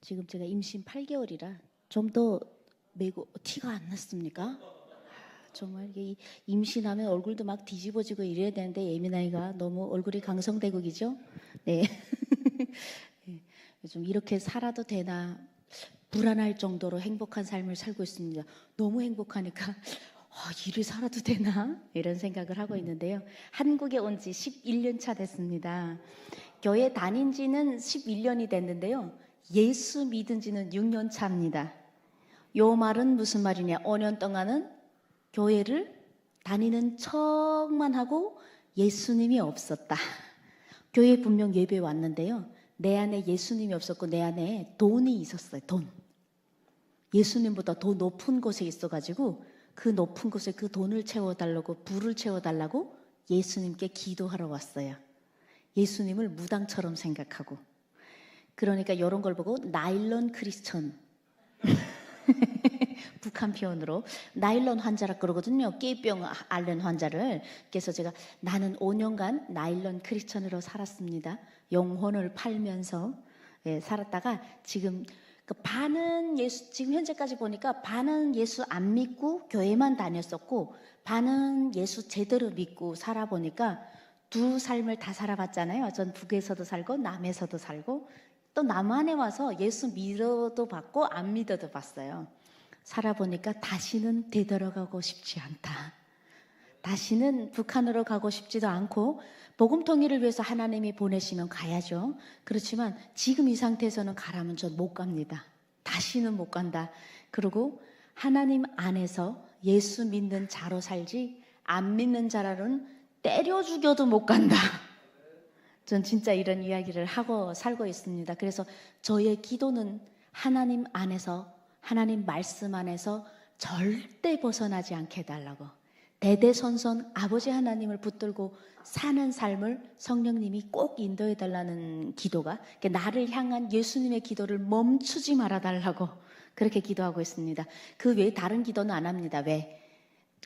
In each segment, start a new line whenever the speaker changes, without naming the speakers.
지금 제가 임신 8개월이라 좀 더 메고 티가 안 났습니까? 정말 이게 임신하면 얼굴도 막 뒤집어지고 이래야 되는데 예민아이가 너무 얼굴이 강성대국이죠. 네. 네. 요즘 이렇게 살아도 되나 불안할 정도로 행복한 삶을 살고 있습니다. 너무 행복하니까 이리 살아도 되나 이런 생각을 하고 있는데요. 한국에 온 지 11년 차 됐습니다. 교회 다닌 지는 11년이 됐는데요. 예수 믿은 지는 6년 차입니다. 요 말은 무슨 말이냐? 5년 동안은 교회를 다니는 척만 하고 예수님이 없었다. 교회 분명 예배 왔는데요. 내 안에 예수님이 없었고 내 안에 돈이 있었어요. 돈. 예수님보다 더 높은 곳에 있어가지고 그 높은 곳에 그 돈을 채워달라고 부를 채워달라고 예수님께 기도하러 왔어요. 예수님을 무당처럼 생각하고. 그러니까 이런 걸 보고 나일론 크리스천 북한 표현으로 나일론 환자라 그러거든요. 깨병 앓는 환자를. 그래서 제가 나는 5년간 나일론 크리스천으로 살았습니다. 영혼을 팔면서 살았다가 지금 반은 예수, 지금 현재까지 보니까 반은 예수 안 믿고 교회만 다녔었고 반은 예수 제대로 믿고 살아보니까 두 삶을 다 살아봤잖아요. 전 북에서도 살고 남에서도 살고 또 남한에 와서 예수 믿어도 봤고 안 믿어도 봤어요. 살아보니까 다시는 되돌아가고 싶지 않다. 다시는 북한으로 가고 싶지도 않고 복음 통일을 위해서 하나님이 보내시면 가야죠. 그렇지만 지금 이 상태에서는 가라면 전 못 갑니다. 다시는 못 간다. 그리고 하나님 안에서 예수 믿는 자로 살지 안 믿는 자라는 때려 죽여도 못 간다. 전 진짜 이런 이야기를 하고 살고 있습니다. 그래서 저의 기도는 하나님 안에서 하나님 말씀 안에서 절대 벗어나지 않게 해달라고 대대손손 아버지 하나님을 붙들고 사는 삶을 성령님이 꼭 인도해 달라는 기도가 나를 향한 예수님의 기도를 멈추지 말아달라고 그렇게 기도하고 있습니다. 그 외에 다른 기도는 안 합니다. 왜?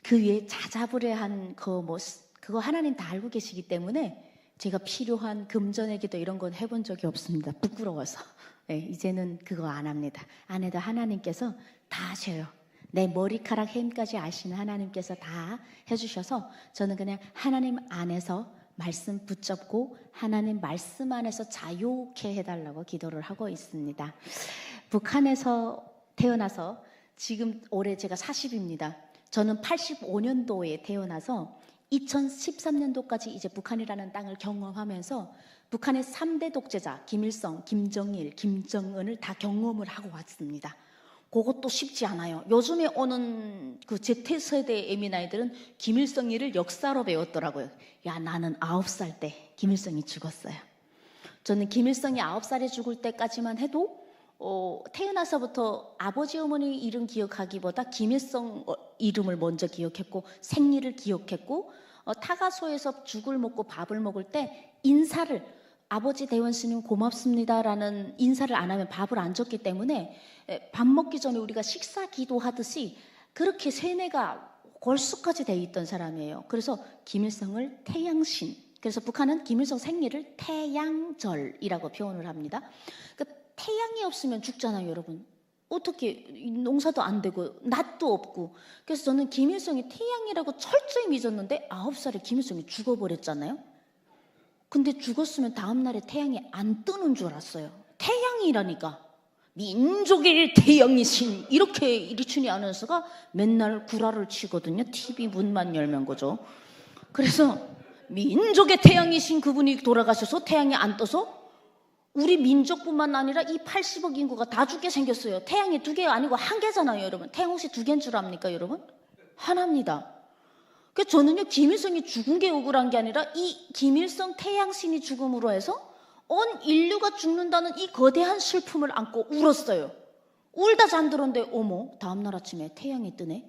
그 외에 자자부레한 그거 하나님 다 알고 계시기 때문에 제가 필요한 금전의 기도 이런 건 해본 적이 없습니다. 부끄러워서. 네, 이제는 그거 안 합니다. 안 해도 하나님께서 다 하셔요. 내 머리카락 햄까지 아시는 하나님께서 다 해주셔서 저는 그냥 하나님 안에서 말씀 붙잡고 하나님 말씀 안에서 자유케 해달라고 기도를 하고 있습니다. 북한에서 태어나서 지금 올해 제가 40입니다. 저는 85년도에 태어나서 2013년도까지 이제 북한이라는 땅을 경험하면서 북한의 3대 독재자 김일성, 김정일, 김정은을 다 경험을 하고 왔습니다. 그것도 쉽지 않아요. 요즘에 오는 그 Z세대 예민아이들은 김일성이를 역사로 배웠더라고요. 야, 나는 9살 때 김일성이 죽었어요. 저는 김일성이 9살에 죽을 때까지만 해도 태어나서부터 아버지 어머니 이름 기억하기보다 김일성 이름을 먼저 기억했고 생리를 기억했고 타가소에서 죽을 먹고 밥을 먹을 때 인사를 아버지 대원 스님 고맙습니다라는 인사를 안 하면 밥을 안 줬기 때문에 밥 먹기 전에 우리가 식사 기도하듯이 그렇게 세뇌가 골수까지 돼 있던 사람이에요. 그래서 김일성을 태양신, 그래서 북한은 김일성 생리를 태양절이라고 표현을 합니다. 태양이 없으면 죽잖아요, 여러분. 어떻게 농사도 안 되고 낫도 없고. 그래서 저는 김일성이 태양이라고 철저히 믿었는데 9살에 김일성이 죽어버렸잖아요. 근데 죽었으면 다음 날에 태양이 안 뜨는 줄 알았어요. 태양이라니까. 민족의 태양이신 이렇게 이리춘이 아나운서가 맨날 구라를 치거든요. TV 문만 열면 거죠. 그래서 민족의 태양이신 그분이 돌아가셔서 태양이 안 떠서 우리 민족뿐만 아니라 이 80억 인구가 다 죽게 생겼어요. 태양이 2개 아니고 1개잖아요, 여러분. 태양 혹시 2개인 줄 압니까, 여러분? 하나입니다. 그래서 저는요, 김일성이 죽은 게 억울한 게 아니라 이 김일성 태양신이 죽음으로 해서 온 인류가 죽는다는 이 거대한 슬픔을 안고 울었어요. 울다 잠들었는데 어머, 다음날 아침에 태양이 뜨네.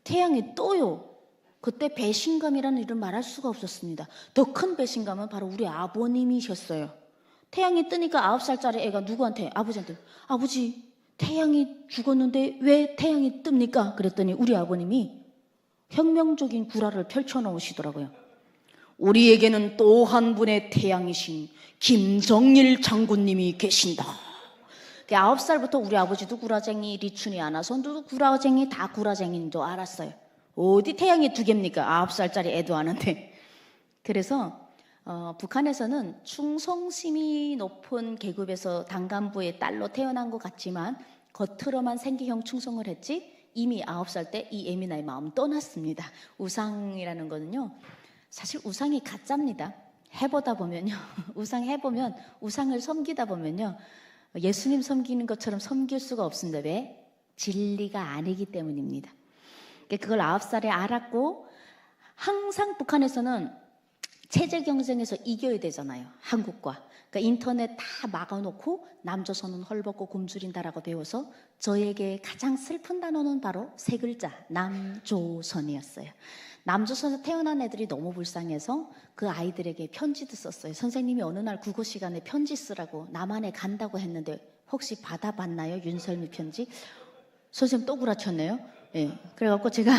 태양이 떠요. 그때 배신감이라는 일을 말할 수가 없었습니다. 더 큰 배신감은 바로 우리 아버님이셨어요. 태양이 뜨니까 9살짜리 애가 누구한테? 아버지한테. 아버지, 태양이 죽었는데 왜 태양이 뜹니까? 그랬더니 우리 아버님이 혁명적인 구라를 펼쳐놓으시더라고요. 우리에게는 또 한 분의 태양이신 김정일 장군님이 계신다. 9살부터 우리 아버지도 구라쟁이, 리춘이 아나손도 구라쟁이, 다 구라쟁이인 줄 알았어요. 어디 태양이 두 개입니까? 9살짜리 애도 아는데. 그래서 북한에서는 충성심이 높은 계급에서 당간부의 딸로 태어난 것 같지만 겉으로만 생기형 충성을 했지 이미 9살 때 이 에미나의 마음 떠났습니다. 우상이라는 거는요, 사실 우상이 가짜입니다. 해보다 보면요, 우상 해보면, 우상을 섬기다 보면요, 예수님 섬기는 것처럼 섬길 수가 없습니다. 왜? 진리가 아니기 때문입니다. 그걸 9살에 알았고, 항상 북한에서는 체제 경쟁에서 이겨야 되잖아요. 한국과. 그러니까 인터넷 다 막아놓고 남조선은 헐벗고 굶주린다라고 배워서 저에게 가장 슬픈 단어는 바로 세 글자, 남조선이었어요. 남조선에서 태어난 애들이 너무 불쌍해서 그 아이들에게 편지도 썼어요. 선생님이 어느 날 국어 시간에 편지 쓰라고 남한에 간다고 했는데 혹시 받아봤나요? 윤설미 편지? 선생님 또 구라쳤네요. 예. 그래갖고 제가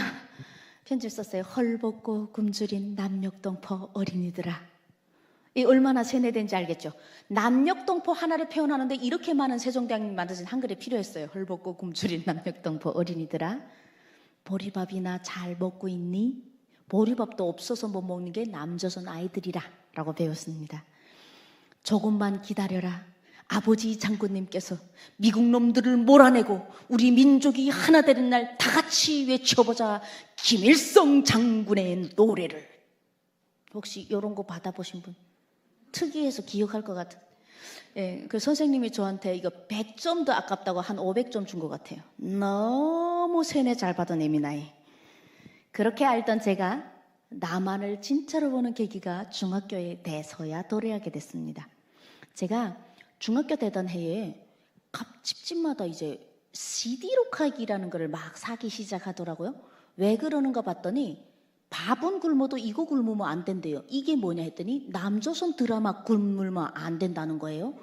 편지를 썼어요. 헐벗고 굶주린 남녘동포 어린이들아. 이 얼마나 세뇌된지 알겠죠? 남녘동포 하나를 표현하는데 이렇게 많은 세종대왕님이 만드신 한글이 필요했어요. 헐벗고 굶주린 남녘동포 어린이들아. 보리밥이나 잘 먹고 있니? 보리밥도 없어서 못 먹는 게 남조선 아이들이라 라고 배웠습니다. 조금만 기다려라. 아버지 장군님께서 미국 놈들을 몰아내고 우리 민족이 하나 되는 날 다 같이 외쳐보자. 김일성 장군의 노래를. 혹시 이런 거 받아보신 분? 특이해서 기억할 것 같은. 예, 그 선생님이 저한테 이거 100점도 아깝다고 한 500점 준 것 같아요. 너무 세뇌 잘 받은 에미나이. 그렇게 알던 제가 남한을 진짜로 보는 계기가 중학교에 돼서야 도래하게 됐습니다. 제가 중학교 되던 해에 각 집집마다 이제 CD 녹화기라는 걸 막 사기 시작하더라고요. 왜 그러는가 봤더니 밥은 굶어도 이거 굶으면 안 된대요. 이게 뭐냐 했더니 남조선 드라마 굶으면 안 된다는 거예요.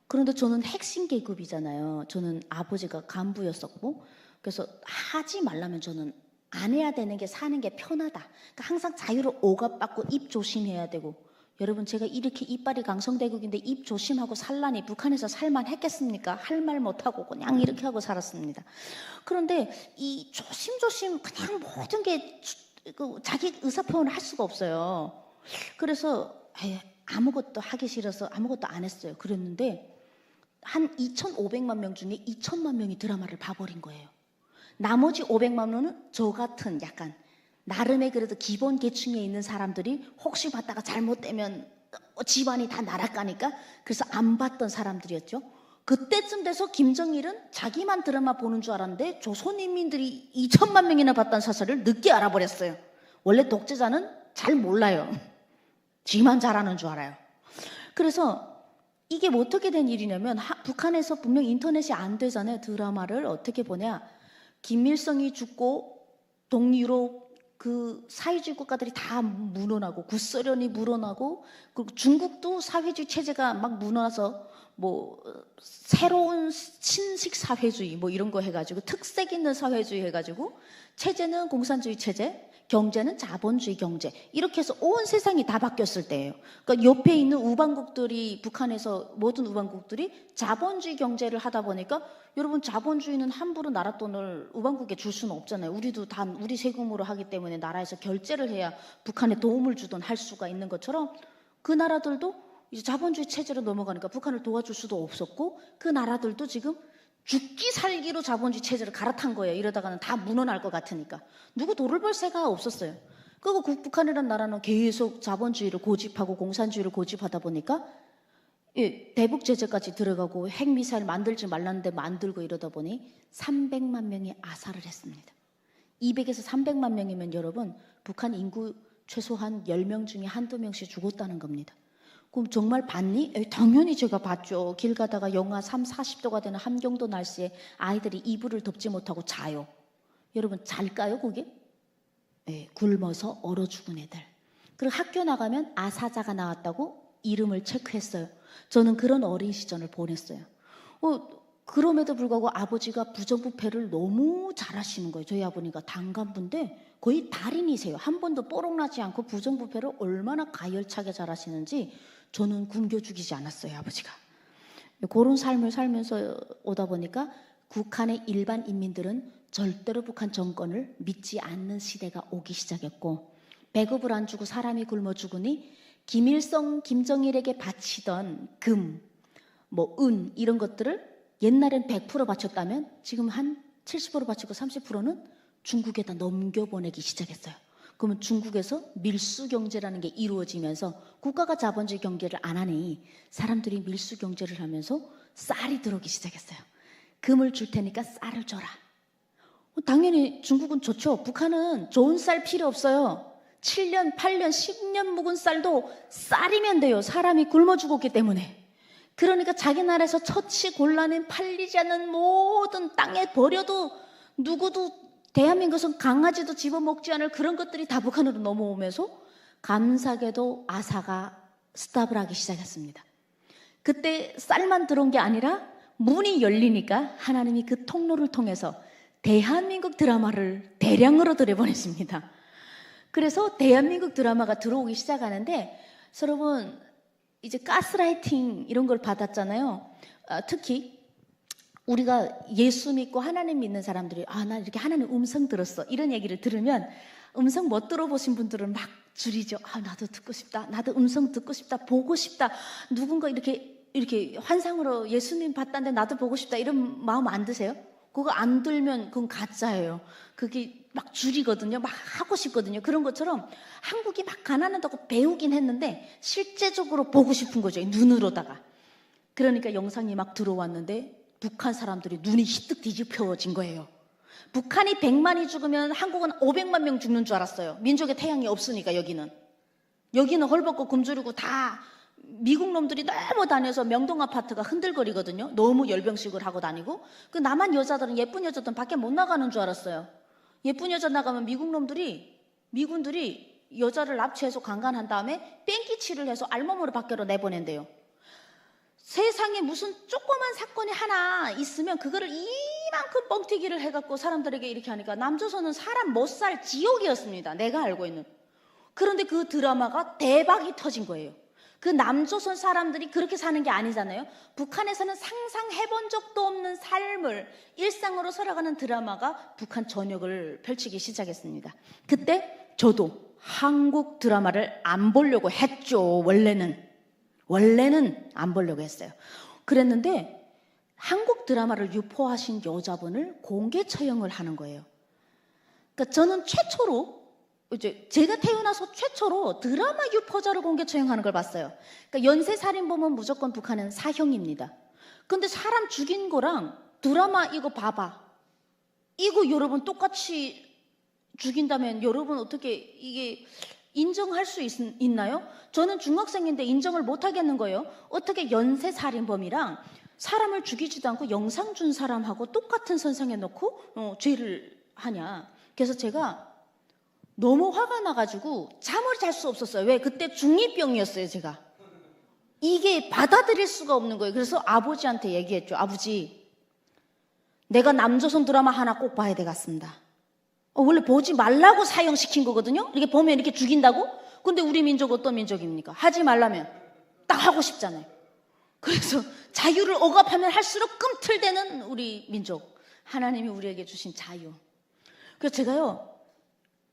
그런데 저는 핵심 계급이잖아요. 저는 아버지가 간부였었고, 그래서 하지 말라면 저는 안 해야 되는 게 사는 게 편하다. 그러니까 항상 자유를 억압받고 입 조심해야 되고. 여러분, 제가 이렇게 이빨이 강성대국인데 입 조심하고 살라니 북한에서 살만 했겠습니까? 할 말 못하고 그냥 이렇게 하고 살았습니다. 그런데 이 조심조심 그냥 모든 게 자기 의사표현을 할 수가 없어요. 그래서 아무것도 하기 싫어서 아무것도 안 했어요. 그랬는데 한 2,500만 명 중에 2,000만 명이 드라마를 봐버린 거예요. 나머지 500만 명은 저 같은 약간 나름의 그래도 기본 계층에 있는 사람들이 혹시 봤다가 잘못되면 집안이 다 날아가니까 그래서 안 봤던 사람들이었죠. 그때쯤 돼서 김정일은 자기만 드라마 보는 줄 알았는데 조선인민들이 2천만 명이나 봤다는 사실을 늦게 알아버렸어요. 원래 독재자는 잘 몰라요. 지만 잘하는 줄 알아요. 그래서 이게 뭐 어떻게 된 일이냐면 북한에서 분명 인터넷이 안 되잖아요. 드라마를 어떻게 보냐. 김일성이 죽고 동유럽 그 사회주의 국가들이 다 무너나고 구소련이 무너나고 그리고 중국도 사회주의 체제가 막 무너나서 뭐 새로운 신식 사회주의 뭐 이런 거 해가지고 특색 있는 사회주의 해가지고 체제는 공산주의 체제, 경제는 자본주의 경제 이렇게 해서 온 세상이 다 바뀌었을 때예요. 그러니까 옆에 있는 우방국들이 북한에서 모든 우방국들이 자본주의 경제를 하다 보니까 여러분 자본주의는 함부로 나라 돈을 우방국에 줄 수는 없잖아요. 우리도 다 우리 세금으로 하기 때문에 나라에서 결제를 해야 북한에 도움을 주든 할 수가 있는 것처럼 그 나라들도 이제 자본주의 체제로 넘어가니까 북한을 도와줄 수도 없었고 그 나라들도 지금 죽기 살기로 자본주의 체제를 갈아탄 거예요. 이러다가는 다 무너날 것 같으니까. 누구 돈을 벌 새가 없었어요. 그리고 북한이라는 나라는 계속 자본주의를 고집하고 공산주의를 고집하다 보니까 대북 제재까지 들어가고 핵미사일 만들지 말라는데 만들고 이러다 보니 300만 명이 아사를 했습니다. 200에서 300만 명이면 여러분 북한 인구 최소한 10명 중에 한두 명씩 죽었다는 겁니다. 그럼 정말 봤니? 당연히 제가 봤죠. 길 가다가 영하 3, 40도가 되는 함경도 날씨에 아이들이 이불을 덮지 못하고 자요. 여러분 잘까요 그게? 네, 굶어서 얼어 죽은 애들. 그리고 학교 나가면 아사자가 나왔다고 이름을 체크했어요. 저는 그런 어린 시절을 보냈어요. 그럼에도 불구하고 아버지가 부정부패를 너무 잘하시는 거예요. 저희 아버지가 당간부인데 거의 달인이세요. 한 번도 뽀록나지 않고 부정부패를 얼마나 가열차게 잘하시는지 저는 굶겨 죽이지 않았어요, 아버지가. 그런 삶을 살면서 오다 보니까 북한의 일반 인민들은 절대로 북한 정권을 믿지 않는 시대가 오기 시작했고, 배급을 안 주고 사람이 굶어 죽으니 김일성, 김정일에게 바치던 금, 은 이런 것들을 옛날엔 100% 바쳤다면 지금 한 70% 바치고 30%는 중국에다 넘겨보내기 시작했어요. 그러면 중국에서 밀수 경제라는 게 이루어지면서 국가가 자본주의 경제를 안 하니 사람들이 밀수 경제를 하면서 쌀이 들어오기 시작했어요. 금을 줄 테니까 쌀을 줘라. 당연히 중국은 좋죠. 북한은 좋은 쌀 필요 없어요. 7년, 8년, 10년 묵은 쌀도 쌀이면 돼요. 사람이 굶어 죽었기 때문에. 그러니까 자기 나라에서 처치 곤란에 팔리지 않는 모든 땅에 버려도 누구도 대한민국은 강아지도 집어먹지 않을 그런 것들이 다 북한으로 넘어오면서 감사하게도 아사가 스탑을 하기 시작했습니다. 그때 쌀만 들어온 게 아니라 문이 열리니까 하나님이 그 통로를 통해서 대한민국 드라마를 대량으로 들여보냈습니다. 그래서 대한민국 드라마가 들어오기 시작하는데, 여러분 이제 가스라이팅 이런 걸 받았잖아요. 특히 우리가 예수 믿고 하나님 믿는 사람들이 나 이렇게 하나님 음성 들었어 이런 얘기를 들으면, 음성 못 들어보신 분들은 막 줄이죠. 나도 듣고 싶다, 나도 음성 듣고 싶다, 보고 싶다, 누군가 이렇게 환상으로 예수님 봤다는데 나도 보고 싶다, 이런 마음 안 드세요? 그거 안 들면 그건 가짜예요. 그게 막 줄이거든요. 막 하고 싶거든요. 그런 것처럼 한국이 막 가난하다고 배우긴 했는데 실제적으로 보고 싶은 거죠. 눈으로다가. 그러니까 영상이 막 들어왔는데 북한 사람들이 눈이 희뜩 뒤집혀진 거예요. 북한이 100만이 죽으면 한국은 500만 명 죽는 줄 알았어요. 민족의 태양이 없으니까. 여기는 헐벗고 굶주리고 다 미국 놈들이 너무 다녀서 명동 아파트가 흔들거리거든요. 너무 열병식을 하고 다니고. 그 남한 여자들은, 예쁜 여자들은 밖에 못 나가는 줄 알았어요. 예쁜 여자 나가면 미군들이 여자를 납치해서 강간한 다음에 뺑기치를 해서 알몸으로 밖으로 내보낸대요. 세상에 무슨 조그만 사건이 하나 있으면 그거를 이만큼 뻥튀기를 해갖고 사람들에게 이렇게 하니까 남조선은 사람 못 살 지옥이었습니다. 내가 알고 있는. 그런데 그 드라마가 대박이 터진 거예요. 그 남조선 사람들이 그렇게 사는 게 아니잖아요. 북한에서는 상상해본 적도 없는 삶을 일상으로 살아가는 드라마가 북한 전역을 펼치기 시작했습니다. 그때 저도 한국 드라마를 안 보려고 했죠. 원래는 안 보려고 했어요. 그랬는데 한국 드라마를 유포하신 여자분을 공개 처형을 하는 거예요. 그러니까 저는 최초로, 이제 제가 태어나서 최초로 드라마 유포자를 공개 처형하는 걸 봤어요. 그러니까 연쇄살인범은 무조건 북한은 사형입니다. 근데 사람 죽인 거랑 드라마 이거 봐봐, 이거 여러분 똑같이 죽인다면 여러분 어떻게 이게 인정할 수 있나요? 저는 중학생인데 인정을 못 하겠는 거예요. 어떻게 연쇄살인범이랑 사람을 죽이지도 않고 영상 준 사람하고 똑같은 선상에 놓고 죄를 하냐. 그래서 제가 너무 화가 나가지고 잠을 잘 수 없었어요. 왜? 그때 중2병이었어요, 제가. 이게 받아들일 수가 없는 거예요. 그래서 아버지한테 얘기했죠. 아버지, 내가 남조선 드라마 하나 꼭 봐야 되겠습니다. 원래 보지 말라고 사형시킨 거거든요. 이렇게 보면 이렇게 죽인다고? 근데 우리 민족 어떤 민족입니까? 하지 말라면 딱 하고 싶잖아요. 그래서 자유를 억압하면 할수록 꿈틀대는 우리 민족. 하나님이 우리에게 주신 자유. 그래서 제가요,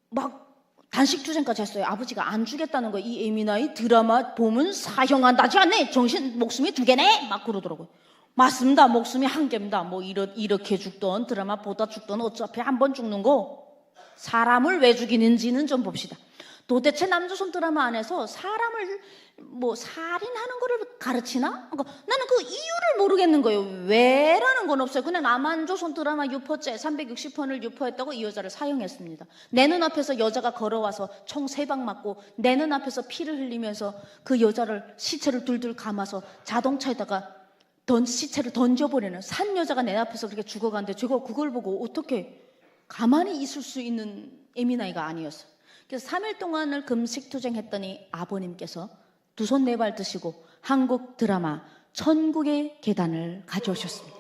막 단식투쟁까지 했어요. 아버지가 안 주겠다는 거예요. 이 에미나이 드라마 보면 사형한다지 않네. 정신 목숨이 2개네. 막 그러더라고요. 맞습니다. 목숨이 1개입니다. 뭐 이렇게 죽던 드라마 보다 죽던 어차피 한 번 죽는 거, 사람을 왜 죽이는지는 좀 봅시다. 도대체 남조선 드라마 안에서 사람을 살인하는 거를 가르치나? 그러니까 나는 그 이유를 모르겠는 거예요. 왜라는 건 없어요. 그냥 남한조선 드라마 유포죄 360번을 유포했다고 이 여자를 사형했습니다. 내 눈앞에서 여자가 걸어와서 총 3방 맞고 내 눈앞에서 피를 흘리면서 그 여자를 시체를 둘둘 감아서 자동차에다가 시체를 던져버리는 산 여자가 내 앞에서 그렇게 죽어가는데 제가 그걸 보고 어떻게 가만히 있을 수 있는 에미나이가 아니었어요. 그래서 3일 동안을 금식투쟁했더니 아버님께서 2손 4발 드시고 한국 드라마 천국의 계단을 가져오셨습니다.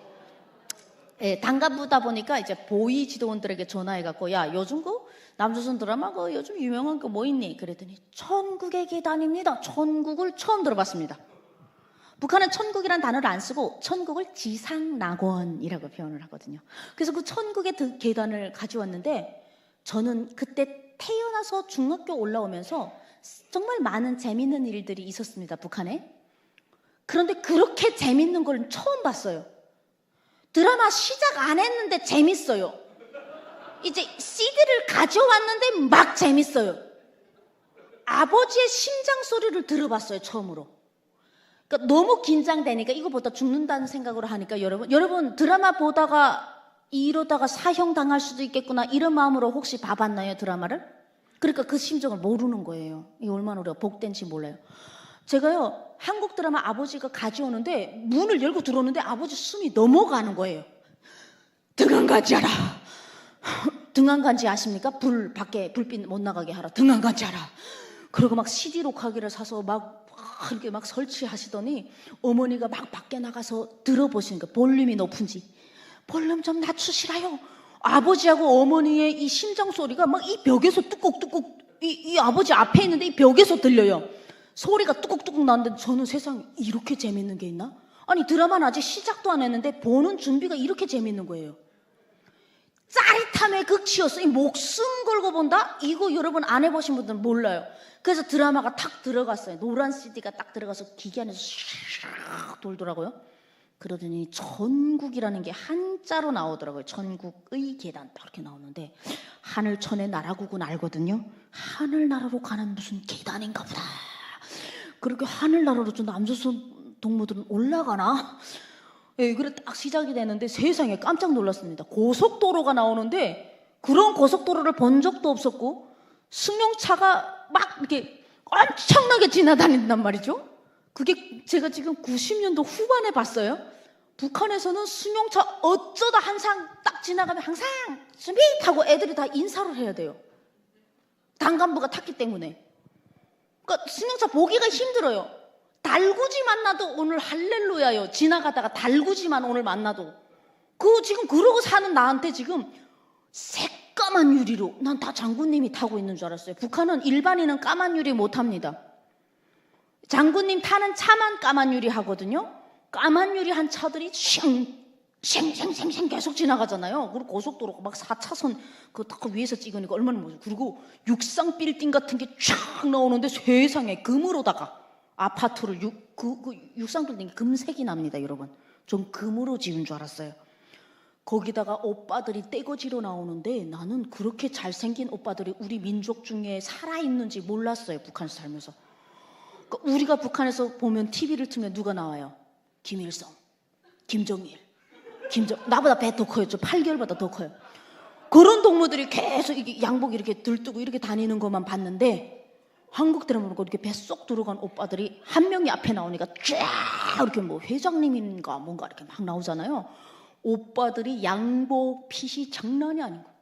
예, 단가부다 보니까 이제 보위 지도원들에게 전화해갖고, 야, 요즘 그 남조선 드라마 그 요즘 유명한 거 뭐 있니? 그랬더니 천국의 계단입니다. 천국을 처음 들어봤습니다. 북한은 천국이란 단어를 안 쓰고 천국을 지상낙원이라고 표현을 하거든요. 그래서 그 천국의 계단을 가져왔는데 저는 그때 태어나서 중학교 올라오면서 정말 많은 재밌는 일들이 있었습니다. 북한에. 그런데 그렇게 재밌는 걸 처음 봤어요. 드라마 시작 안 했는데 재밌어요. 이제 CD를 가져왔는데 막 재밌어요. 아버지의 심장 소리를 들어봤어요. 처음으로. 그러니까 너무 긴장되니까 이거보다 죽는다는 생각으로 하니까 여러분 드라마 보다가 이러다가 사형 당할 수도 있겠구나 이런 마음으로 혹시 봐봤나요? 드라마를? 그러니까 그 심정을 모르는 거예요. 이게 얼마나 우리가 복된지 몰라요. 제가요 한국 드라마 아버지가 가져오는데 문을 열고 들어오는데 아버지 숨이 넘어가는 거예요. 등한간지하라. 등한간지 아십니까? 밖에 불빛 못 나가게 하라. 등한간지하라. 그리고 막 CD 녹화기를 사서 막 이렇게 막 설치하시더니 어머니가 막 밖에 나가서 들어보시는 거예요. 볼륨이 높은지. 볼륨 좀 낮추시라요. 아버지하고 어머니의 이 심장 소리가 막 이 벽에서 뚜꾹뚜꾹 이 아버지 앞에 있는데 이 벽에서 들려요. 소리가 뚜꾹뚜꾹 나는데 저는 세상에 이렇게 재밌는 게 있나? 아니 드라마는 아직 시작도 안 했는데 보는 준비가 이렇게 재밌는 거예요. 짜릿함의 극치였어. 이 목숨 걸고 본다? 이거 여러분 안 해보신 분들은 몰라요. 그래서 드라마가 탁 들어갔어요. 노란 CD가 딱 들어가서 기계 안에서 샥 돌더라고요. 그러더니 천국이라는 게 한자로 나오더라고요. 천국의 계단 딱 이렇게 나오는데 하늘천의 나라국은 알거든요. 하늘나라로 가는 무슨 계단인가 보다. 그렇게 하늘나라로 좀 남조선 동무들은 올라가나? 예, 그래 딱 시작이 되는데 세상에 깜짝 놀랐습니다. 고속도로가 나오는데 그런 고속도로를 본 적도 없었고 승용차가 막 이렇게 엄청나게 지나다닌단 말이죠. 그게 제가 지금 90년도 후반에 봤어요. 북한에서는 승용차 어쩌다 한상 딱 지나가면 항상 준비 하고 애들이 다 인사를 해야 돼요. 당간부가 탔기 때문에. 그러니까 승용차 보기가 힘들어요. 달구지 만나도 오늘 할렐루야요. 지나가다가 달구지만 오늘 만나도. 지금 그러고 사는 나한테 지금 새까만 유리로 난 다 장군님이 타고 있는 줄 알았어요. 북한은 일반인은 까만 유리 못 탑니다. 장군님 타는 차만 까만 유리 하거든요. 까만 유리 한 차들이 쉥 계속 지나가잖아요. 그리고 고속도로가 막 4차선 그 위에서 찍으니까 얼마나 멋져. 그리고 육상 빌딩 같은 게 쫙 나오는데 세상에 금으로다가 아파트를 육상 빌딩이 금색이 납니다, 여러분. 전 금으로 지은 줄 알았어요. 거기다가 오빠들이 떼거지로 나오는데 나는 그렇게 잘생긴 오빠들이 우리 민족 중에 살아있는지 몰랐어요, 북한에서 살면서. 그러니까 우리가 북한에서 보면 TV를 틀면 누가 나와요? 김일성, 김정일, 나보다 배 더 커요. 저 8개월보다 더 커요. 그런 동무들이 계속 이게 양복 이렇게 들뜨고 이렇게 다니는 것만 봤는데 한국 드라마로 이렇게 배 쏙 들어간 오빠들이 한 명이 앞에 나오니까 쫙 이렇게 뭐 회장님인가 뭔가 이렇게 막 나오잖아요. 오빠들이 양복 핏이 장난이 아닌 거예요.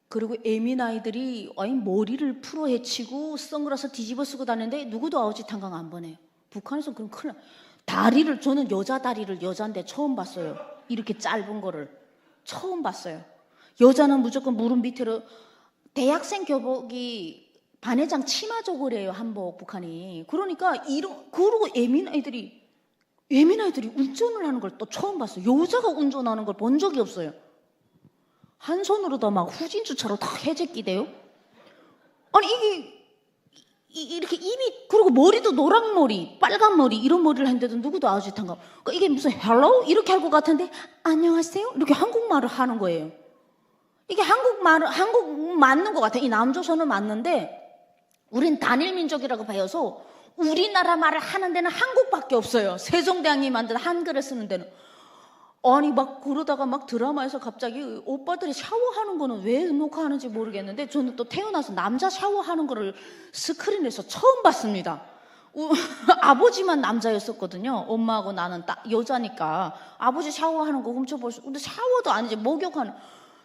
그리고 애미나이들이 머리를 풀어 헤치고 선글라스 뒤집어 쓰고 다니는데 누구도 아우지탄강 안 보내요. 북한에서는 그럼 큰일 나요. 저는 여자 다리를 여잔데 처음 봤어요. 이렇게 짧은 거를 처음 봤어요. 여자는 무조건 무릎 밑으로 대학생 교복이 반회장 치마 저고래요. 한복 북한이. 그러니까 그러고 예민아이들이 운전을 하는 걸 또 처음 봤어요. 여자가 운전하는 걸 본 적이 없어요. 한 손으로다 막 후진주차로 다 해제 끼대요. 아니 이렇게 입이 그리고 머리도 노랑머리, 빨간머리 이런 머리를 했는데도 누구도 아우지탄가. 그러니까 이게 무슨 헬로 이렇게 할 것 같은데 안녕하세요 이렇게 한국말을 하는 거예요. 이게 한국 맞는 것 같아요. 이 남조선은 맞는데 우린 단일 민족이라고 배워서 우리나라 말을 하는 데는 한국밖에 없어요. 세종대왕이 만든 한글을 쓰는 데는. 아니 막 그러다가 막 드라마에서 갑자기 오빠들이 샤워하는 거는 왜 녹화하는지 모르겠는데 저는 또 태어나서 남자 샤워하는 거를 스크린에서 처음 봤습니다. 아버지만 남자였었거든요. 엄마하고 나는 여자니까 아버지 샤워하는 거 훔쳐볼 수. 근데 샤워도 아니지 목욕하는.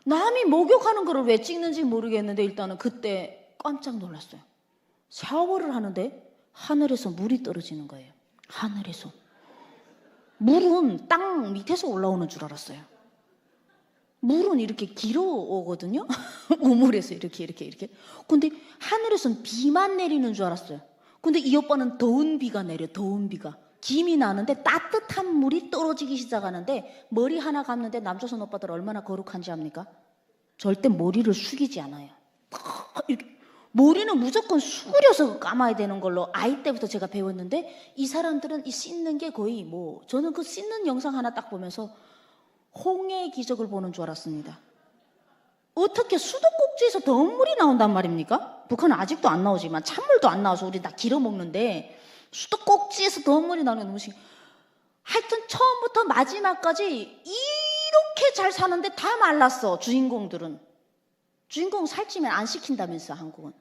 남이 목욕하는 거를 왜 찍는지 모르겠는데 일단은 그때 깜짝 놀랐어요. 샤워를 하는데 하늘에서 물이 떨어지는 거예요. 하늘에서. 물은 땅 밑에서 올라오는 줄 알았어요. 물은 이렇게 길어 오거든요. 우물에서 이렇게. 근데 하늘에서는 비만 내리는 줄 알았어요. 근데 이 오빠는 더운 비가 내려. 더운 비가. 김이 나는데 따뜻한 물이 떨어지기 시작하는데 머리 하나 감는데 남조선 오빠들 얼마나 거룩한지 압니까? 절대 머리를 숙이지 않아요. 이렇게 머리는 무조건 숙여서 감아야 되는 걸로 아이 때부터 제가 배웠는데 이 사람들은 이 씻는 게 거의 뭐 저는 그 씻는 영상 하나 딱 보면서 홍해의 기적을 보는 줄 알았습니다. 어떻게 수도꼭지에서 더운 물이 나온단 말입니까? 북한은 아직도 안 나오지만 찬물도 안 나와서 우리 다 길어 먹는데 수도꼭지에서 더운 물이 나오는 게 너무 신기해요. 하여튼 처음부터 마지막까지 이렇게 잘 사는데 다 말랐어. 주인공들은. 주인공 살찌면 안 시킨다면서 한국은.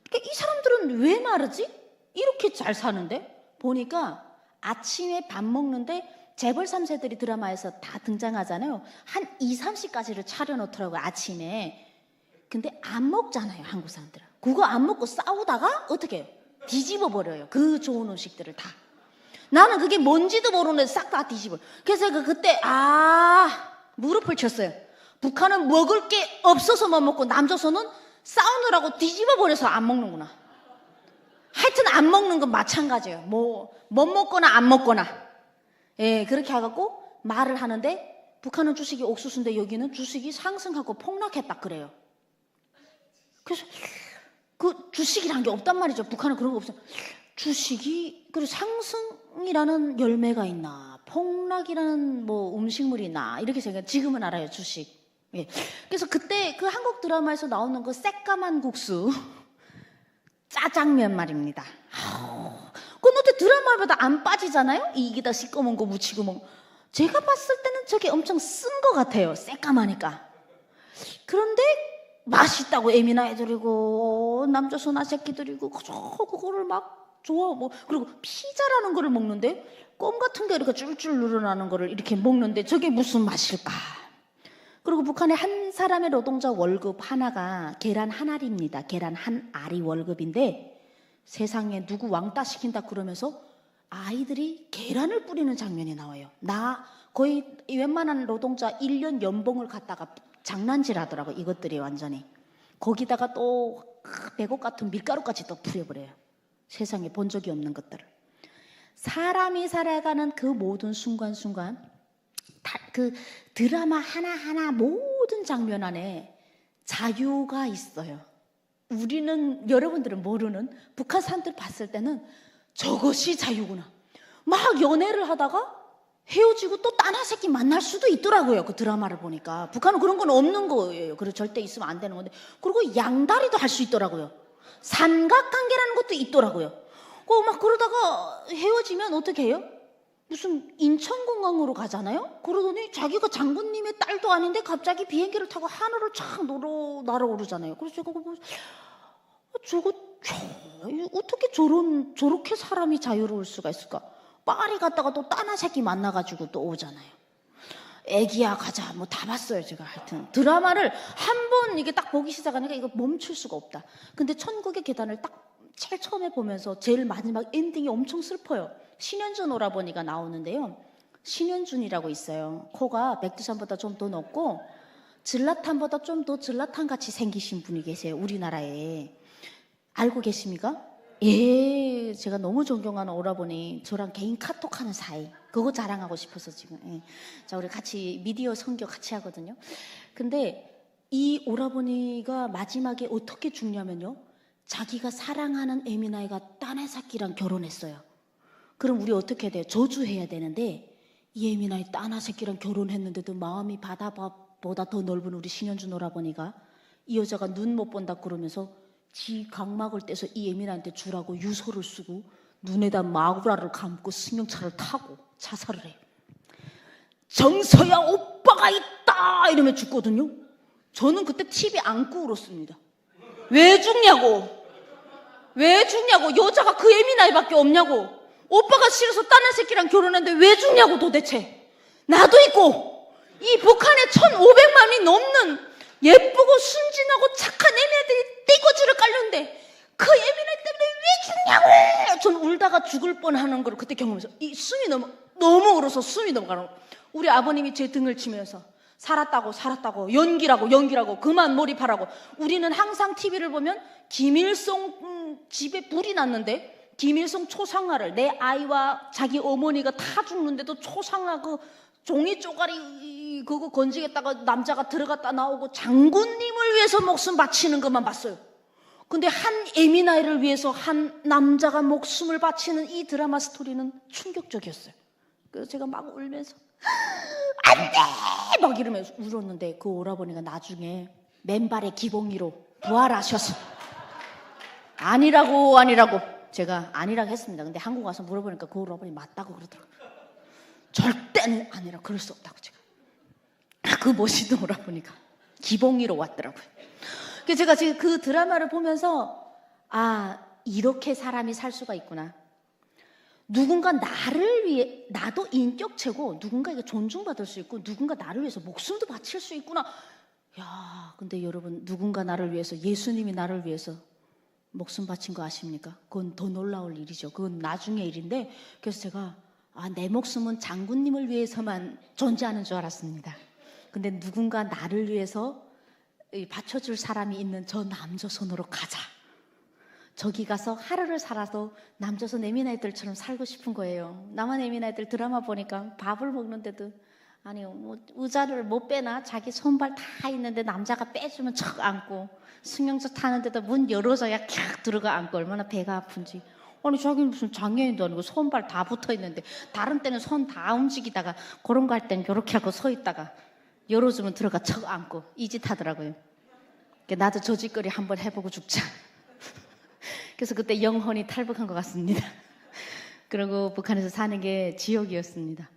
그러니까 이 사람들은 왜 마르지? 이렇게 잘 사는데 보니까 아침에 밥 먹는데 재벌 3세들이 드라마에서 다 등장하잖아요. 한 2, 30가지를 차려놓더라고요, 아침에. 근데 안 먹잖아요, 한국 사람들은. 그거 안 먹고 싸우다가 어떻게 해요? 뒤집어 버려요. 그 좋은 음식들을 다. 나는 그게 뭔지도 모르는데 싹 다 뒤집어. 그래서 그때 무릎을 쳤어요. 북한은 먹을 게 없어서 못 먹고 남조선은 싸우느라고 뒤집어 버려서 안 먹는구나. 하여튼 안 먹는 건 마찬가지예요. 뭐 못 먹거나 안 먹거나. 예, 그렇게 해갖고 말을 하는데 북한은 주식이 옥수수인데 여기는 주식이 상승하고 폭락했다 그래요. 그래서 그 주식이라는 게 없단 말이죠. 북한은 그런 거 없어요. 주식이 그리고 상승이라는 열매가 있나 폭락이라는 뭐 음식물이 있나 이렇게 생각. 지금은 알아요, 주식. 예. 그래서 그때 그 한국 드라마에서 나오는 그 새까만 국수 짜장면 말입니다. 그건 어때 드라마보다 안 빠지잖아요? 이기다 시꺼먼 거 묻히고 뭐. 제가 봤을 때는 저게 엄청 쓴 것 같아요. 새까마니까. 그런데 맛있다고 애미나 애들이고 남조선 아새끼들이고 그거를 막 좋아. 뭐 그리고 피자라는 거를 먹는데 껌 같은 게 이렇게 줄줄 늘어나는 거를 이렇게 먹는데 저게 무슨 맛일까? 그리고 북한의 한 사람의 노동자 월급 하나가 계란 한 알입니다. 계란 한 알이 월급인데 세상에 누구 왕따 시킨다 그러면서 아이들이 계란을 뿌리는 장면이 나와요. 나 거의 웬만한 노동자 1년 연봉을 갖다가 장난질 하더라고. 이것들이 완전히. 거기다가 또 배꼽 같은 밀가루까지 또 뿌려버려요. 세상에 본 적이 없는 것들을. 사람이 살아가는 그 모든 순간순간 그 드라마 하나하나 모든 장면 안에 자유가 있어요. 우리는 여러분들은 모르는 북한 사람들 봤을 때는 저것이 자유구나. 막 연애를 하다가 헤어지고 또 딴 새끼 만날 수도 있더라고요. 그 드라마를 보니까. 북한은 그런 건 없는 거예요. 그리고 절대 있으면 안 되는 건데. 그리고 양다리도 할 수 있더라고요. 삼각관계라는 것도 있더라고요. 막 그러다가 헤어지면 어떻게 해요? 무슨 인천공항으로 가잖아요? 그러더니 자기가 장군님의 딸도 아닌데 갑자기 비행기를 타고 하늘을 촥 날아오르잖아요. 그래서 제가 어떻게 저렇게 사람이 자유로울 수가 있을까? 파리 갔다가 또 딴 새끼 만나가지고 또 오잖아요. 애기야 가자 뭐 다 봤어요 제가. 하여튼 드라마를 한 번 이게 딱 보기 시작하니까 이거 멈출 수가 없다. 근데 천국의 계단을 딱 제일 처음에 보면서 제일 마지막 엔딩이 엄청 슬퍼요. 신현준 오라버니가 나오는데요. 신현준이라고 있어요. 코가 백두산보다 좀 더 높고 질라탄보다 좀 더 질라탄같이 생기신 분이 계세요. 우리나라에. 알고 계십니까? 예, 제가 너무 존경하는 오라버니 저랑 개인 카톡하는 사이. 그거 자랑하고 싶어서 지금. 예. 자, 우리 같이 미디어 선교 같이 하거든요. 근데 이 오라버니가 마지막에 어떻게 죽냐면요. 자기가 사랑하는 에미나이가 딴 애새끼랑 결혼했어요. 그럼 우리 어떻게 돼요? 저주해야 되는데 이 에미나이 딴 애새끼랑 결혼했는데도 마음이 바다보다 더 넓은 우리 신현준 오라버니가 이 여자가 눈 못 본다 그러면서 지 각막을 떼서 이 에미나한테 주라고 유서를 쓰고 눈에다 마구라를 감고 승용차를 타고 자살을 해요. 정서야 오빠가 있다 이러면 죽거든요. 저는 그때 TV 안고 울었습니다. 왜 죽냐고. 여자가 그 에미나이밖에 없냐고. 오빠가 싫어서 딴 새끼랑 결혼했는데 왜 죽냐고 도대체. 나도 있고 이 북한에 1,500만이 넘는 예쁘고 순진하고 착한 애미들이 떼거지를 깔렸는데 그 애미들 때문에 왜 죽냐고. 전 울다가 죽을 뻔하는 걸 그때 경험해서 이 숨이 너무 울어서 숨이 넘어가는 거예요. 우리 아버님이 제 등을 치면서 살았다고 연기라고 그만 몰입하라고. 우리는 항상 TV를 보면 김일성 집에 불이 났는데 김일성 초상화를 내 아이와 자기 어머니가 다 죽는데도 초상화 그 종이 쪼가리 그거 건지겠다가 남자가 들어갔다 나오고 장군님을 위해서 목숨 바치는 것만 봤어요. 근데 한 에미나이를 위해서 한 남자가 목숨을 바치는 이 드라마 스토리는 충격적이었어요. 그래서 제가 막 울면서 안 돼! 막 이러면서 울었는데 그 오라버니가 나중에 맨발의 기봉이로 부활하셔서 아니라고 제가 아니라고 했습니다. 근데 한국 와서 물어보니까 그 오라버니 맞다고 그러더라고요. 절대는 아니라 그럴 수 없다고 제가. 그 멋있는 오라버니가 기봉이로 왔더라고요. 그래서 제가 지금 그 드라마를 보면서 아, 이렇게 사람이 살 수가 있구나. 누군가 나를 위해, 나도 인격체고 누군가에게 존중받을 수 있고 누군가 나를 위해서 목숨도 바칠 수 있구나. 야, 근데 여러분 누군가 나를 위해서, 예수님이 나를 위해서 목숨 바친 거 아십니까? 그건 더 놀라울 일이죠. 그건 나중의 일인데, 그래서 제가 아, 내 목숨은 장군님을 위해서만 존재하는 줄 알았습니다. 근데 누군가 나를 위해서 받쳐줄 사람이 있는 저 남조선으로 가자. 저기 가서 하루를 살아도 남조선 에미나이들처럼 살고 싶은 거예요. 남한 에미나이들 드라마 보니까 밥을 먹는데도 아니 뭐 의자를 못 빼나 자기 손발 다 있는데 남자가 빼주면 척 앉고, 승용차 타는데도 문 열어줘야 캬 들어가 앉고, 얼마나 배가 아픈지. 아니 자기는 무슨 장애인도 아니고 손발 다 붙어 있는데 다른 때는 손 다 움직이다가 그런 거 할 때는 이렇게 하고 서 있다가 열어주면 들어가 척 앉고 이 짓 하더라고요. 나도 저 짓거리 한번 해보고 죽자. 그래서 그때 영혼이 탈북한 것 같습니다. 그리고 북한에서 사는 게 지옥이었습니다.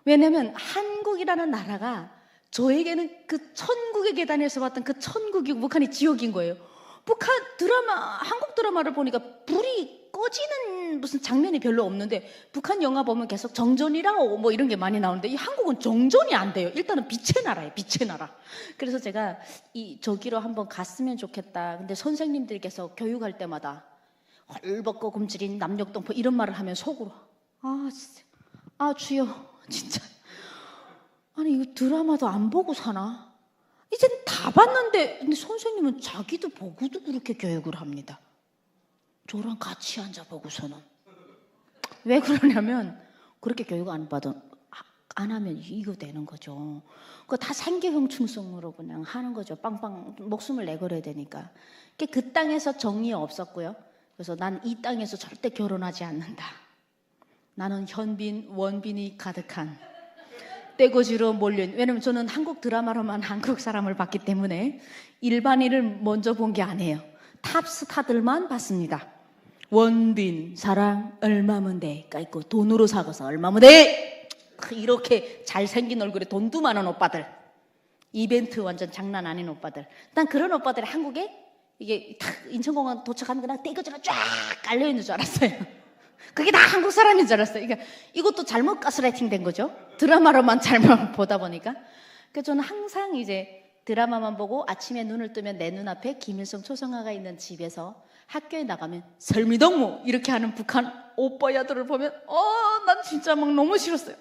왜냐하면 한국이라는 나라가 저에게는 그 천국의 계단에서 봤던 그 천국이 북한이 지옥인 거예요. 북한 드라마, 한국 드라마를 보니까 불이 꺼지는 무슨 장면이 별로 없는데, 북한 영화 보면 계속 정전이라고 뭐 이런 게 많이 나오는데 이 한국은 정전이 안 돼요. 일단은 빛의 나라예요. 빛의 나라. 그래서 제가 저기로 한번 갔으면 좋겠다. 근데 선생님들께서 교육할 때마다 헐벗고 굶주린 남녘동포 이런 말을 하면 속으로 아 진짜, 아 주여 진짜, 아니 이거 드라마도 안 보고 사나? 이젠 다 봤는데. 근데 선생님은 자기도 보고도 그렇게 교육을 합니다. 저랑 같이 앉아보고서는. 왜 그러냐면 그렇게 교육 안 하면 이거 되는 거죠. 그거 다 생계형충성으로 그냥 하는 거죠. 빵빵 목숨을 내걸어야 되니까. 그 땅에서 정이 없었고요. 그래서 난 이 땅에서 절대 결혼하지 않는다. 나는 현빈, 원빈이 가득한 떼거지로 몰린, 왜냐면 저는 한국 드라마로만 한국 사람을 봤기 때문에 일반인을 먼저 본 게 아니에요. 탑스타들만 봤습니다. 원빈 사랑 얼마면 돼? 있고 돈으로 사고서 얼마면 돼? 이렇게 잘생긴 얼굴에 돈도 많은 오빠들, 이벤트 완전 장난 아닌 오빠들. 난 그런 오빠들이 한국에 이게 탁 인천공항 도착하면 그냥 떼거지가 쫙 깔려있는 줄 알았어요. 그게 다 한국 사람인 줄 알았어요. 그러니까 이것도 잘못 가스라이팅 된 거죠. 드라마로만 잘못 보다 보니까. 그래서 저는 항상 이제 드라마만 보고 아침에 눈을 뜨면 내 눈앞에 김일성 초상화가 있는 집에서 학교에 나가면 설미동무 이렇게 하는 북한 오빠야들을 보면 난 진짜 막 너무 싫었어요.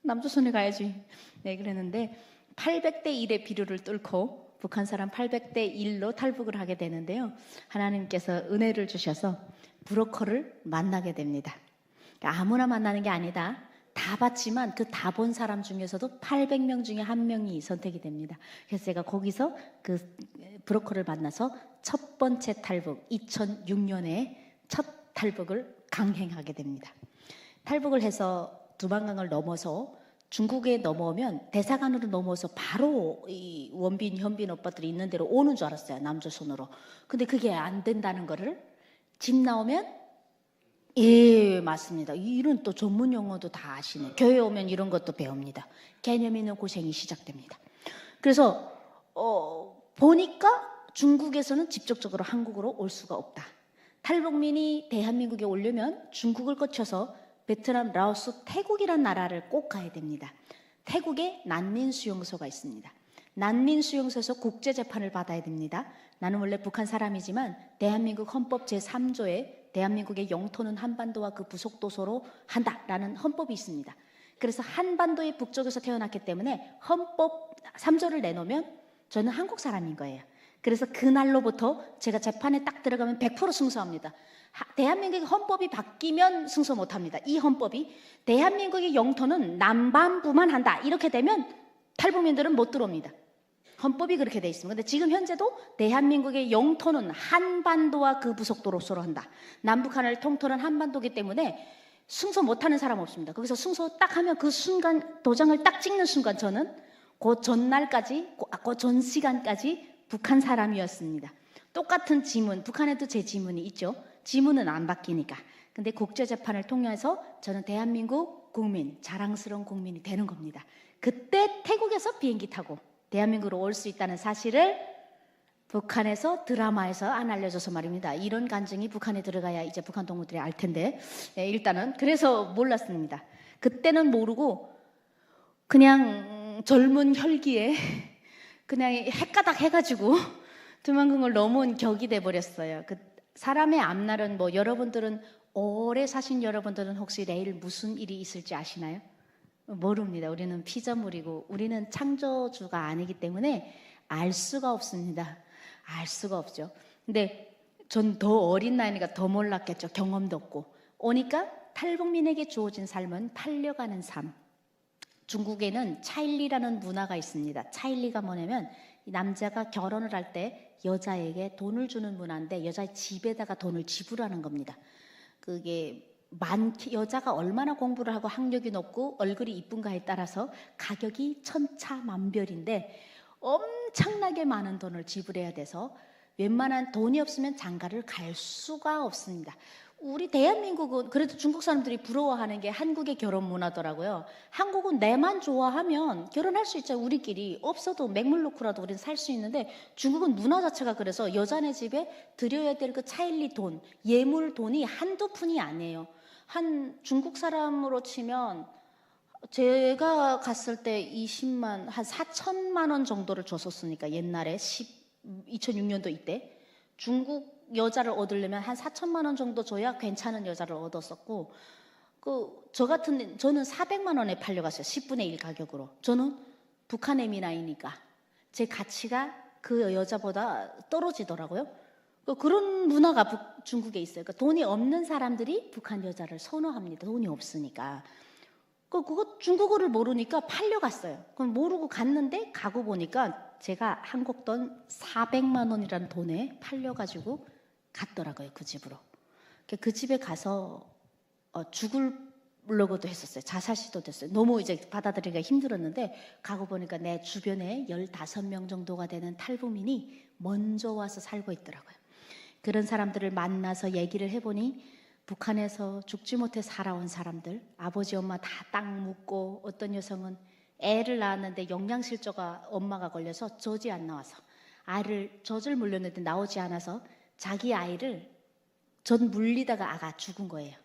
남조선에 가야지. 네, 그랬는데 800대 1의 비류를 뚫고 북한 사람 800대 1로 탈북을 하게 되는데요. 하나님께서 은혜를 주셔서 브로커를 만나게 됩니다. 그러니까 아무나 만나는 게 아니다. 다 봤지만 그 다 본 사람 중에서도 800명 중에 한 명이 선택이 됩니다. 그래서 제가 거기서 그 브로커를 만나서 첫 번째 탈북, 2006년에 첫 탈북을 강행하게 됩니다. 탈북을 해서 두만강을 넘어서 중국에 넘어오면 대사관으로 넘어서 바로 이 원빈, 현빈 오빠들이 있는 데로 오는 줄 알았어요. 남조선으로. 근데 그게 안 된다는 거를 집 나오면 예, 맞습니다. 이런 또 전문 용어도 다 아시네. 교회 오면 이런 것도 배웁니다. 개념 있는 고생이 시작됩니다. 그래서 보니까 중국에서는 직접적으로 한국으로 올 수가 없다. 탈북민이 대한민국에 오려면 중국을 거쳐서 베트남, 라오스, 태국이란 나라를 꼭 가야 됩니다. 태국에 난민수용소가 있습니다. 난민수용소에서 국제재판을 받아야 됩니다. 나는 원래 북한 사람이지만 대한민국 헌법 제3조에 대한민국의 영토는 한반도와 그 부속도서로 한다라는 헌법이 있습니다. 그래서 한반도의 북쪽에서 태어났기 때문에 헌법 3조를 내놓으면 저는 한국 사람인 거예요. 그래서 그날로부터 제가 재판에 딱 들어가면 100% 승소합니다. 대한민국의 헌법이 바뀌면 승소 못합니다. 이 헌법이 대한민국의 영토는 남반부만 한다. 이렇게 되면 탈북민들은 못 들어옵니다. 헌법이 그렇게 돼 있습니다. 근데 지금 현재도 대한민국의 영토는 한반도와 그 부속도로서로 한다. 남북한을 통틀은 한반도이기 때문에 승소 못하는 사람 없습니다. 거기서 승소 딱 하면 그 순간 도장을 딱 찍는 순간 저는 그 전날까지, 그 전 시간까지 북한 사람이었습니다. 똑같은 지문, 북한에도 제 지문이 있죠. 지문은 안 바뀌니까. 근데 국제재판을 통해서 저는 대한민국 국민, 자랑스러운 국민이 되는 겁니다. 그때 태국에서 비행기 타고 대한민국으로 올 수 있다는 사실을 북한에서 드라마에서 안 알려줘서 말입니다. 이런 간증이 북한에 들어가야 이제 북한 동무들이 알 텐데 일단은 그래서 몰랐습니다. 그때는 모르고 그냥 젊은 혈기에 그냥 헷가닥 해가지고 두만강을 넘은 격이 돼버렸어요. 그 사람의 앞날은 뭐 여러분들은 오래 사신 여러분들은 혹시 내일 무슨 일이 있을지 아시나요? 모릅니다. 우리는 피조물이고 우리는 창조주가 아니기 때문에 알 수가 없습니다. 알 수가 없죠. 근데 전 더 어린 나이니까 더 몰랐겠죠. 경험도 없고. 오니까 탈북민에게 주어진 삶은 팔려가는 삶. 중국에는 차일리라는 문화가 있습니다. 차일리가 뭐냐면 남자가 결혼을 할 때 여자에게 돈을 주는 문화인데 여자의 집에다가 돈을 지불하는 겁니다. 그게 여자가 얼마나 공부를 하고 학력이 높고 얼굴이 이쁜가에 따라서 가격이 천차만별인데 엄청나게 많은 돈을 지불해야 돼서 웬만한 돈이 없으면 장가를 갈 수가 없습니다. 우리 대한민국은 그래도 중국 사람들이 부러워하는 게 한국의 결혼 문화더라고요. 한국은 내만 좋아하면 결혼할 수 있죠. 우리끼리 없어도 맹물 놓고라도 우리는 살 수 있는데 중국은 문화 자체가 그래서 여자네 집에 드려야 될 그 차일리 돈, 예물 돈이 한두 푼이 아니에요. 한 중국 사람으로 치면 제가 갔을 때 20만, 한 4천만 원 정도를 줬었으니까 옛날에 2006년도 이때 중국 여자를 얻으려면 한 4천만 원 정도 줘야 괜찮은 여자를 얻었었고 저는 400만 원에 팔려갔어요. 10분의 1 가격으로. 저는 북한의 미나이니까 제 가치가 그 여자보다 떨어지더라고요. 그런 문화가 중국에 있어요. 그러니까 돈이 없는 사람들이 북한 여자를 선호합니다. 돈이 없으니까. 그거 중국어를 모르니까 팔려갔어요. 그럼 모르고 갔는데 가고 보니까 제가 한국 돈 400만 원이라는 돈에 팔려가지고 갔더라고요. 그 집으로. 그 집에 가서 죽으려고도 했었어요. 자살 시도도 했어요. 너무 이제 받아들이기가 힘들었는데 가고 보니까 내 주변에 15명 정도가 되는 탈북민이 먼저 와서 살고 있더라고요. 그런 사람들을 만나서 얘기를 해보니 북한에서 죽지 못해 살아온 사람들, 아버지 엄마 다 땅 묻고 어떤 여성은 애를 낳았는데 영양실조가 엄마가 걸려서 젖이 안 나와서 젖을 물렸는데 나오지 않아서 자기 아이를 젖 물리다가 아가 죽은 거예요.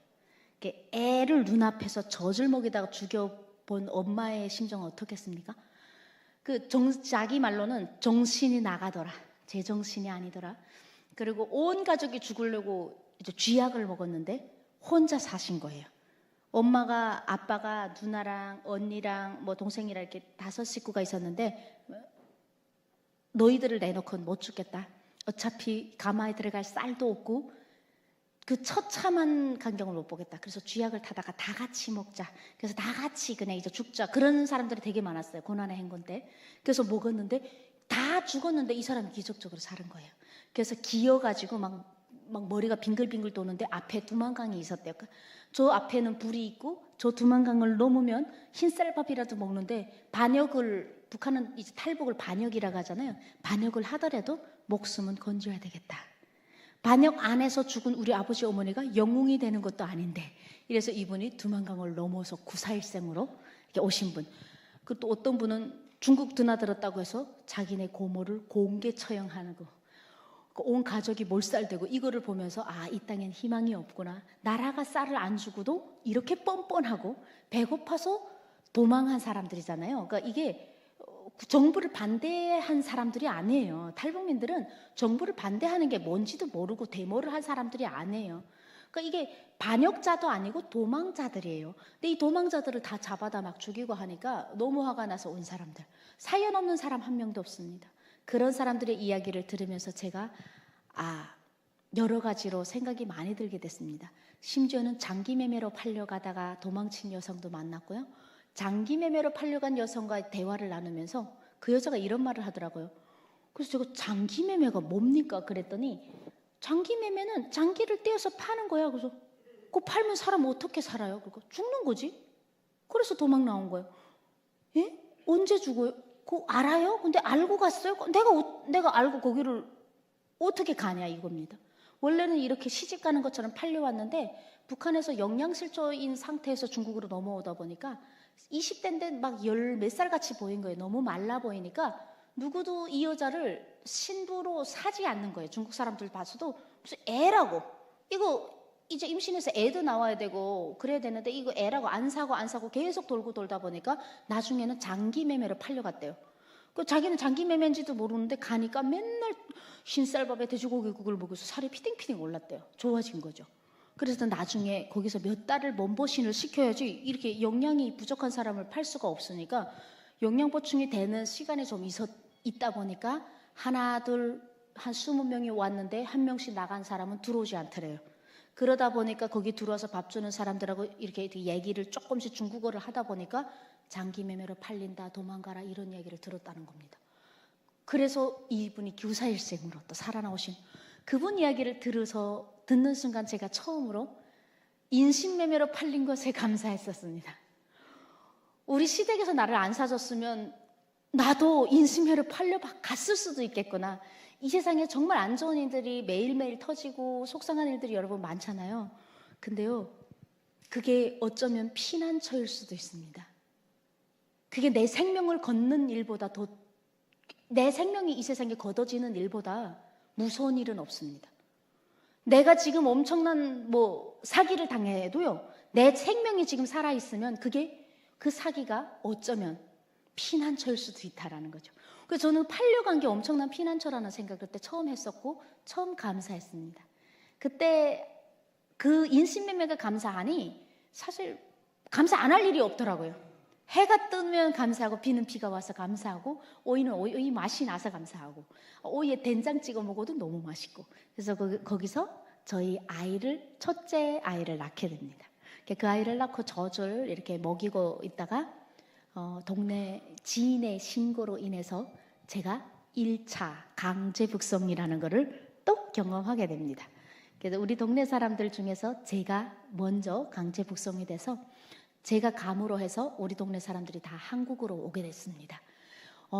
애를 눈앞에서 젖을 먹이다가 죽여본 엄마의 심정은 어떻겠습니까? 자기 말로는 정신이 나가더라. 제정신이 아니더라. 그리고 온 가족이 죽으려고 이제 쥐약을 먹었는데 혼자 사신 거예요. 엄마가, 아빠가, 누나랑 언니랑 뭐 동생이랑 이렇게 5 식구가 있었는데 너희들을 내놓고는 못 죽겠다. 어차피 가마에 들어갈 쌀도 없고 그 처참한 광경을 못 보겠다. 그래서 쥐약을 타다가 다 같이 먹자. 그래서 다 같이 그냥 이제 죽자. 그런 사람들이 되게 많았어요. 고난의 행군 때. 그래서 먹었는데 다 죽었는데 이 사람이 기적적으로 살은 거예요. 그래서 기어가지고 막 머리가 빙글빙글 도는데 앞에 두만강이 있었대요. 저 앞에는 불이 있고 저 두만강을 넘으면 흰쌀밥이라도 먹는데 북한은 이제 탈북을 반역이라고 하잖아요. 반역을 하더라도 목숨은 건져야 되겠다. 반역 안에서 죽은 우리 아버지 어머니가 영웅이 되는 것도 아닌데 이래서 이분이 두만강을 넘어서 구사일생으로 이렇게 오신 분. 또 어떤 분은 중국 드나들었다고 해서 자기네 고모를 공개 처형하는 거. 온 가족이 몰살되고 이거를 보면서 이 땅엔 희망이 없구나. 나라가 쌀을 안 주고도 이렇게 뻔뻔하고 배고파서 도망한 사람들이잖아요. 그러니까 이게 정부를 반대한 사람들이 아니에요. 탈북민들은 정부를 반대하는 게 뭔지도 모르고 데모를 한 사람들이 아니에요. 그러니까 이게 반역자도 아니고 도망자들이에요. 근데 이 도망자들을 다 잡아다 막 죽이고 하니까 너무 화가 나서 온 사람들. 사연 없는 사람 한 명도 없습니다. 그런 사람들의 이야기를 들으면서 제가 여러 가지로 생각이 많이 들게 됐습니다. 심지어는 장기매매로 팔려가다가 도망친 여성도 만났고요. 장기매매로 팔려간 여성과 대화를 나누면서 그 여자가 이런 말을 하더라고요. 그래서 제가 장기매매가 뭡니까? 그랬더니 장기매매는 장기를 떼어서 파는 거야. 그래서 그거 팔면 사람 어떻게 살아요? 그거 죽는 거지. 그래서 도망 나온 거예요. 예? 언제 죽어요? 그거 알아요? 근데 알고 갔어요? 내가 알고 거기를 어떻게 가냐 이겁니다. 원래는 이렇게 시집 가는 것처럼 팔려왔는데 북한에서 영양실조인 상태에서 중국으로 넘어오다 보니까 20대인데 막 열 몇 살 같이 보인 거예요. 너무 말라 보이니까 누구도 이 여자를 신부로 사지 않는 거예요. 중국 사람들 봐서도 무슨 애라고, 이거 이제 임신해서 애도 나와야 되고 그래야 되는데 이거 애라고 안 사고 계속 돌고 돌다 보니까 나중에는 장기 매매로 팔려갔대요. 그 자기는 장기 매매인지도 모르는데 가니까 맨날 흰쌀밥에 돼지고기국을 먹어서 살이 피딩피딩 올랐대요. 좋아진 거죠. 그래서 나중에 거기서 몇 달을 몸보신을 시켜야지 이렇게 영양이 부족한 사람을 팔 수가 없으니까 영양 보충이 되는 시간이 좀 있다 보니까 하나 둘 한 20명이 왔는데 한 명씩 나간 사람은 들어오지 않더래요. 그러다 보니까 거기 들어와서 밥 주는 사람들하고 이렇게 얘기를 조금씩 중국어를 하다 보니까 장기 매매로 팔린다, 도망가라 이런 이야기를 들었다는 겁니다. 그래서 이분이 교사일생으로 또 살아나오신 그분 이야기를 듣는 순간 제가 처음으로 인신매매로 팔린 것에 감사했었습니다. 우리 시댁에서 나를 안 사줬으면 나도 인신매매로 팔려갔을 수도 있겠구나. 이 세상에 정말 안 좋은 일들이 매일매일 터지고 속상한 일들이 여러분 많잖아요. 근데요, 그게 어쩌면 피난처일 수도 있습니다. 그게 내 생명을 걷는 일보다 내 생명이 이 세상에 걷어지는 일보다 무서운 일은 없습니다. 내가 지금 엄청난 사기를 당해도요, 내 생명이 지금 살아있으면 그 사기가 어쩌면 피난처일 수도 있다라는 거죠. 그래서 저는 팔려간 게 엄청난 피난처라는 생각을 그때 처음 했었고 처음 감사했습니다. 그때 그 인신매매가 감사하니 사실 감사 안 할 일이 없더라고요. 해가 뜨면 감사하고 비는 비가 와서 감사하고 오이는 오이 맛이 나서 감사하고 오이에 된장 찍어 먹어도 너무 맛있고 그래서 거기서 저희 첫째 아이를 낳게 됩니다. 그 아이를 낳고 젖을 이렇게 먹이고 있다가 동네 지인의 신고로 인해서 제가 1차 강제 북송이라는 것을 또 경험하게 됩니다. 그래서 우리 동네 사람들 중에서 제가 먼저 강제 북송이 돼서 제가 감으로 해서 우리 동네 사람들이 다 한국으로 오게 됐습니다.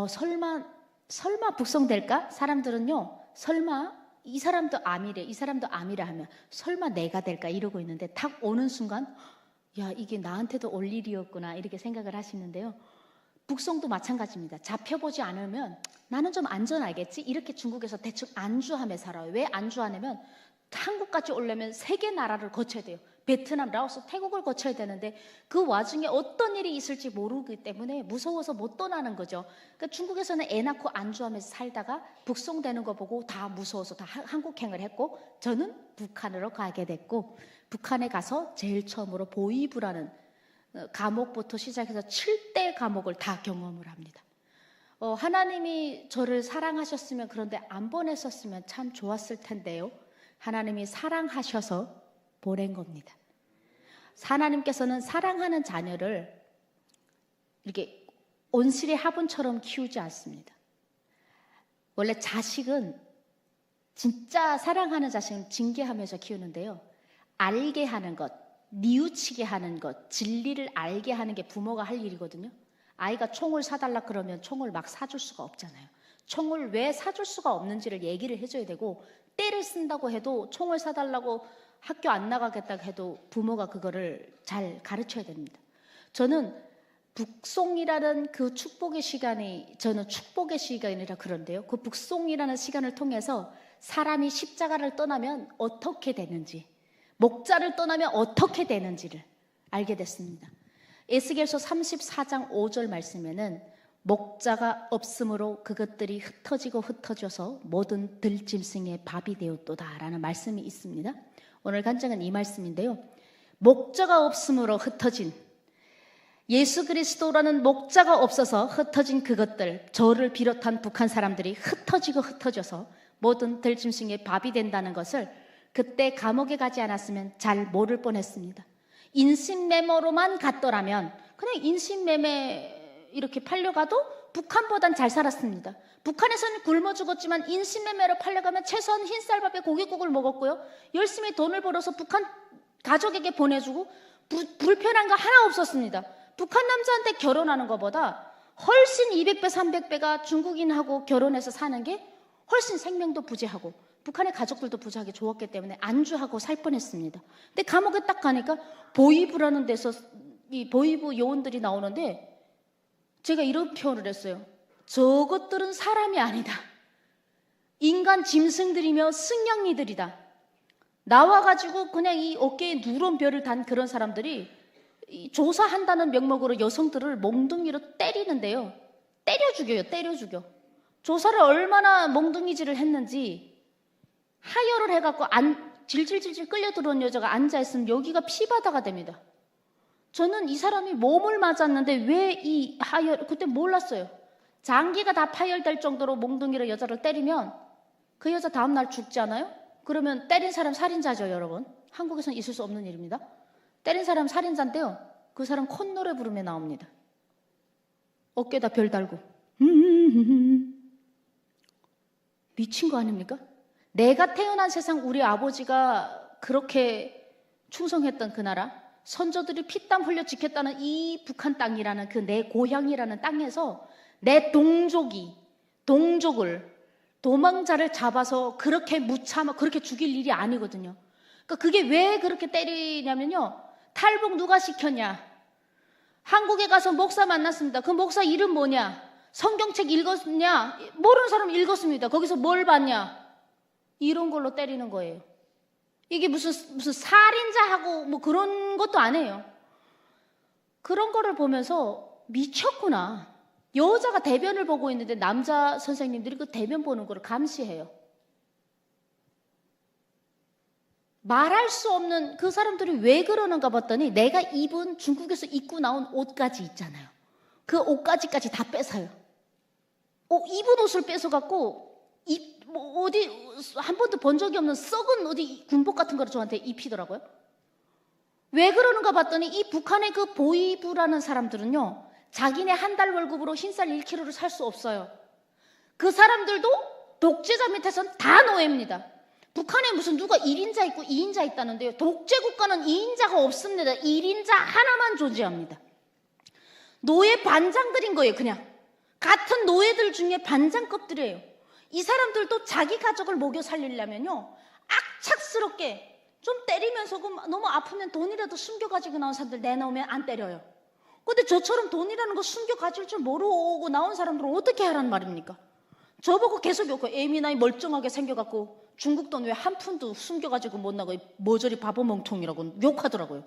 설마 북송될까? 사람들은요, 설마 이 사람도 암이래, 이 사람도 암이라 하면 설마 내가 될까 이러고 있는데 딱 오는 순간 야, 이게 나한테도 올 일이었구나 이렇게 생각을 하시는데요. 북송도 마찬가지입니다. 잡혀보지 않으면 나는 좀 안전하겠지 이렇게 중국에서 대충 안주하며 살아요. 왜 안주하냐면 한국까지 오려면 3개 나라를 거쳐야 돼요. 베트남, 라오스, 태국을 거쳐야 되는데 그 와중에 어떤 일이 있을지 모르기 때문에 무서워서 못 떠나는 거죠. 그러니까 중국에서는 애 낳고 안주하면서 살다가 북송되는 거 보고 다 무서워서 다 한국행을 했고 저는 북한으로 가게 됐고 북한에 가서 제일 처음으로 보이부라는 과목부터 시작해서 7대 과목을 다 경험을 합니다. 하나님이 저를 사랑하셨으면 그런데 안 보냈었으면 참 좋았을 텐데요. 하나님이 사랑하셔서 보낸 겁니다. 하나님께서는 사랑하는 자녀를 이렇게 온실의 화분처럼 키우지 않습니다. 원래 자식은 진짜 사랑하는 자식은 징계하면서 키우는데요. 알게 하는 것, 뉘우치게 하는 것, 진리를 알게 하는 게 부모가 할 일이거든요. 아이가 총을 사달라 그러면 총을 막 사줄 수가 없잖아요. 총을 왜 사줄 수가 없는지를 얘기를 해줘야 되고 때를 쓴다고 해도 총을 사달라고 학교 안 나가겠다고 해도 부모가 그거를 잘 가르쳐야 됩니다. 저는 북송이라는 그 축복의 시간이 저는 축복의 시간이라 그런데요. 그 북송이라는 시간을 통해서 사람이 십자가를 떠나면 어떻게 되는지 목자를 떠나면 어떻게 되는지를 알게 됐습니다. 에스겔서 34장 5절 말씀에는 목자가 없으므로 그것들이 흩어져서 모든 들짐승의 밥이 되었도다 라는 말씀이 있습니다. 오늘 간증은 이 말씀인데요. 목자가 없으므로 흩어진 예수 그리스도라는 목자가 없어서 흩어진 그것들, 저를 비롯한 북한 사람들이 흩어지고 흩어져서 모든 들짐승의 밥이 된다는 것을 그때 감옥에 가지 않았으면 잘 모를 뻔했습니다. 인신매매로만 갔더라면 그냥 인신매매 이렇게 팔려가도 북한보단 잘 살았습니다. 북한에서는 굶어 죽었지만 인신매매로 팔려가면 최소한 흰쌀밥에 고깃국을 먹었고요. 열심히 돈을 벌어서 북한 가족에게 보내주고 불편한 거 하나 없었습니다. 북한 남자한테 결혼하는 것보다 훨씬 200배, 300배가 중국인하고 결혼해서 사는 게 훨씬 생명도 부재하고 북한의 가족들도 부재하기 좋았기 때문에 안주하고 살 뻔했습니다. 근데 감옥에 딱 가니까 보이부라는 데서 이 보이부 요원들이 나오는데 제가 이런 표현을 했어요. 저것들은 사람이 아니다. 인간 짐승들이며 승냥이들이다. 나와가지고 그냥 이 어깨에 누런 별을 단 그런 사람들이 조사한다는 명목으로 여성들을 몽둥이로 때리는데요. 때려 죽여요. 때려 죽여. 조사를 얼마나 몽둥이질을 했는지 하혈을 해갖고 질질질질 끌려 들어온 여자가 앉아있으면 여기가 피바다가 됩니다. 저는 이 사람이 몸을 맞았는데 왜 이 하혈, 그때 몰랐어요. 장기가 다 파열될 정도로 몽둥이로 여자를 때리면 그 여자 다음날 죽지 않아요? 그러면 때린 사람 살인자죠, 여러분. 한국에서는 있을 수 없는 일입니다. 때린 사람 살인자인데요. 그 사람 콧노래 부르며 나옵니다. 어깨에다 별 달고. 미친 거 아닙니까? 내가 태어난 세상 우리 아버지가 그렇게 충성했던 그 나라, 선조들이 피땀 흘려 지켰다는 이 북한 땅이라는 그 내 고향이라는 땅에서 내 동족을 도망자를 잡아서 그렇게 무참하 그렇게 죽일 일이 아니거든요. 그러니까 그게 왜 그렇게 때리냐면요. 탈북 누가 시켰냐? 한국에 가서 목사 만났습니다. 그 목사 이름 뭐냐? 성경책 읽었냐? 모르는 사람 읽었습니다. 거기서 뭘 봤냐? 이런 걸로 때리는 거예요. 이게 무슨 살인자하고 뭐 그런 것도 아니에요. 그런 거를 보면서 미쳤구나. 여자가 대변을 보고 있는데 남자 선생님들이 그 대변 보는 거를 감시해요. 말할 수 없는 그 사람들이 왜 그러는가 봤더니 내가 입은 중국에서 입고 나온 옷까지 있잖아요. 그 옷까지까지 다 뺏어요. 입은 옷을 뺏어갖고 뭐 어디 한 번도 본 적이 없는 썩은 어디 군복 같은 거를 저한테 입히더라고요. 왜 그러는가 봤더니 이 북한의 그 보이부라는 사람들은요. 자기네 한 달 월급으로 흰쌀 1kg를 살 수 없어요. 그 사람들도 독재자 밑에선 다 노예입니다. 북한에 무슨 누가 1인자 있고 2인자 있다는데요. 독재 국가는 2인자가 없습니다. 1인자 하나만 존재합니다. 노예 반장들인 거예요. 그냥 같은 노예들 중에 반장급들이에요. 이 사람들도 자기 가족을 먹여 살리려면요. 악착스럽게 좀 때리면서 너무 아프면 돈이라도 숨겨가지고 나온 사람들 내놓으면 안 때려요. 근데 저처럼 돈이라는 거 숨겨가질 줄 모르고 나온 사람들은 어떻게 하라는 말입니까? 저보고 계속 욕해요. 애미나이 멀쩡하게 생겨갖고 중국 돈 왜 한 푼도 숨겨가지고 못 나가 모조리 바보멍통이라고 욕하더라고요.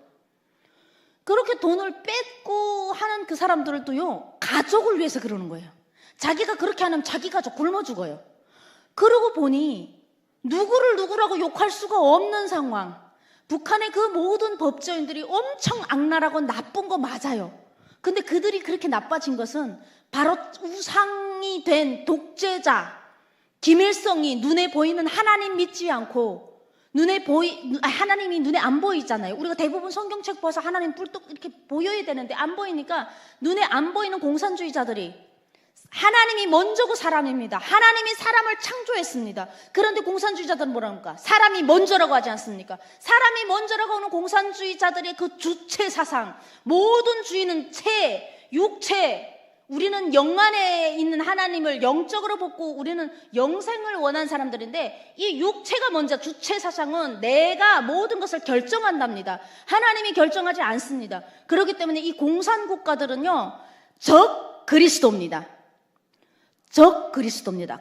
그렇게 돈을 뺏고 하는 그 사람들도요. 가족을 위해서 그러는 거예요. 자기가 그렇게 하면 자기 가족 굶어 죽어요. 그러고 보니 누구라고 욕할 수가 없는 상황. 북한의 그 모든 법조인들이 엄청 악랄하고 나쁜 거 맞아요. 근데 그들이 그렇게 나빠진 것은 바로 우상이 된 독재자 김일성이 눈에 보이는 하나님 믿지 않고 하나님이 눈에 안 보이잖아요. 우리가 대부분 성경책 봐서 하나님 뿔뚝 이렇게 보여야 되는데 안 보이니까 눈에 안 보이는 공산주의자들이 하나님이 먼저고 사람입니다. 하나님이 사람을 창조했습니다. 그런데 공산주의자들은 뭐라 합니까? 사람이 먼저라고 하지 않습니까? 사람이 먼저라고 하는 공산주의자들의 그 주체 사상, 모든 주의는 육체, 우리는 영 안에 있는 하나님을 영적으로 보고 우리는 영생을 원하는 사람들인데 이 육체가 먼저 주체 사상은 내가 모든 것을 결정한답니다. 하나님이 결정하지 않습니다. 그렇기 때문에 이 공산국가들은요. 적 그리스도입니다.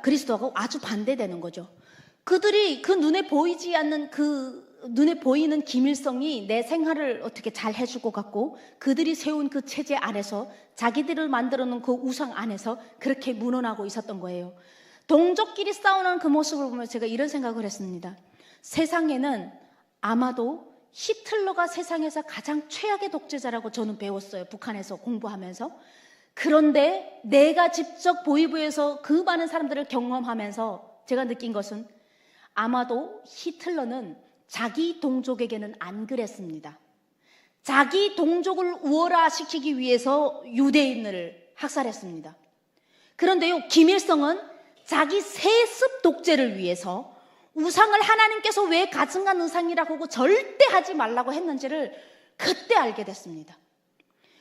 그리스도하고 아주 반대되는 거죠. 그들이 그 눈에 보이지 않는 눈에 보이는 김일성이 내 생활을 어떻게 잘 해줄 것 같고 그들이 세운 그 체제 안에서 자기들을 만들어 놓은 그 우상 안에서 그렇게 문헌하고 있었던 거예요. 동족끼리 싸우는 그 모습을 보면 제가 이런 생각을 했습니다. 세상에는 아마도 히틀러가 세상에서 가장 최악의 독재자라고 저는 배웠어요. 북한에서 공부하면서. 그런데 내가 직접 보이부에서 그 많은 사람들을 경험하면서 제가 느낀 것은 아마도 히틀러는 자기 동족에게는 안 그랬습니다. 자기 동족을 우월화시키기 위해서 유대인을 학살했습니다. 그런데요, 김일성은 자기 세습 독재를 위해서 우상을 하나님께서 왜 가증한 우상이라고 하고 절대 하지 말라고 했는지를 그때 알게 됐습니다.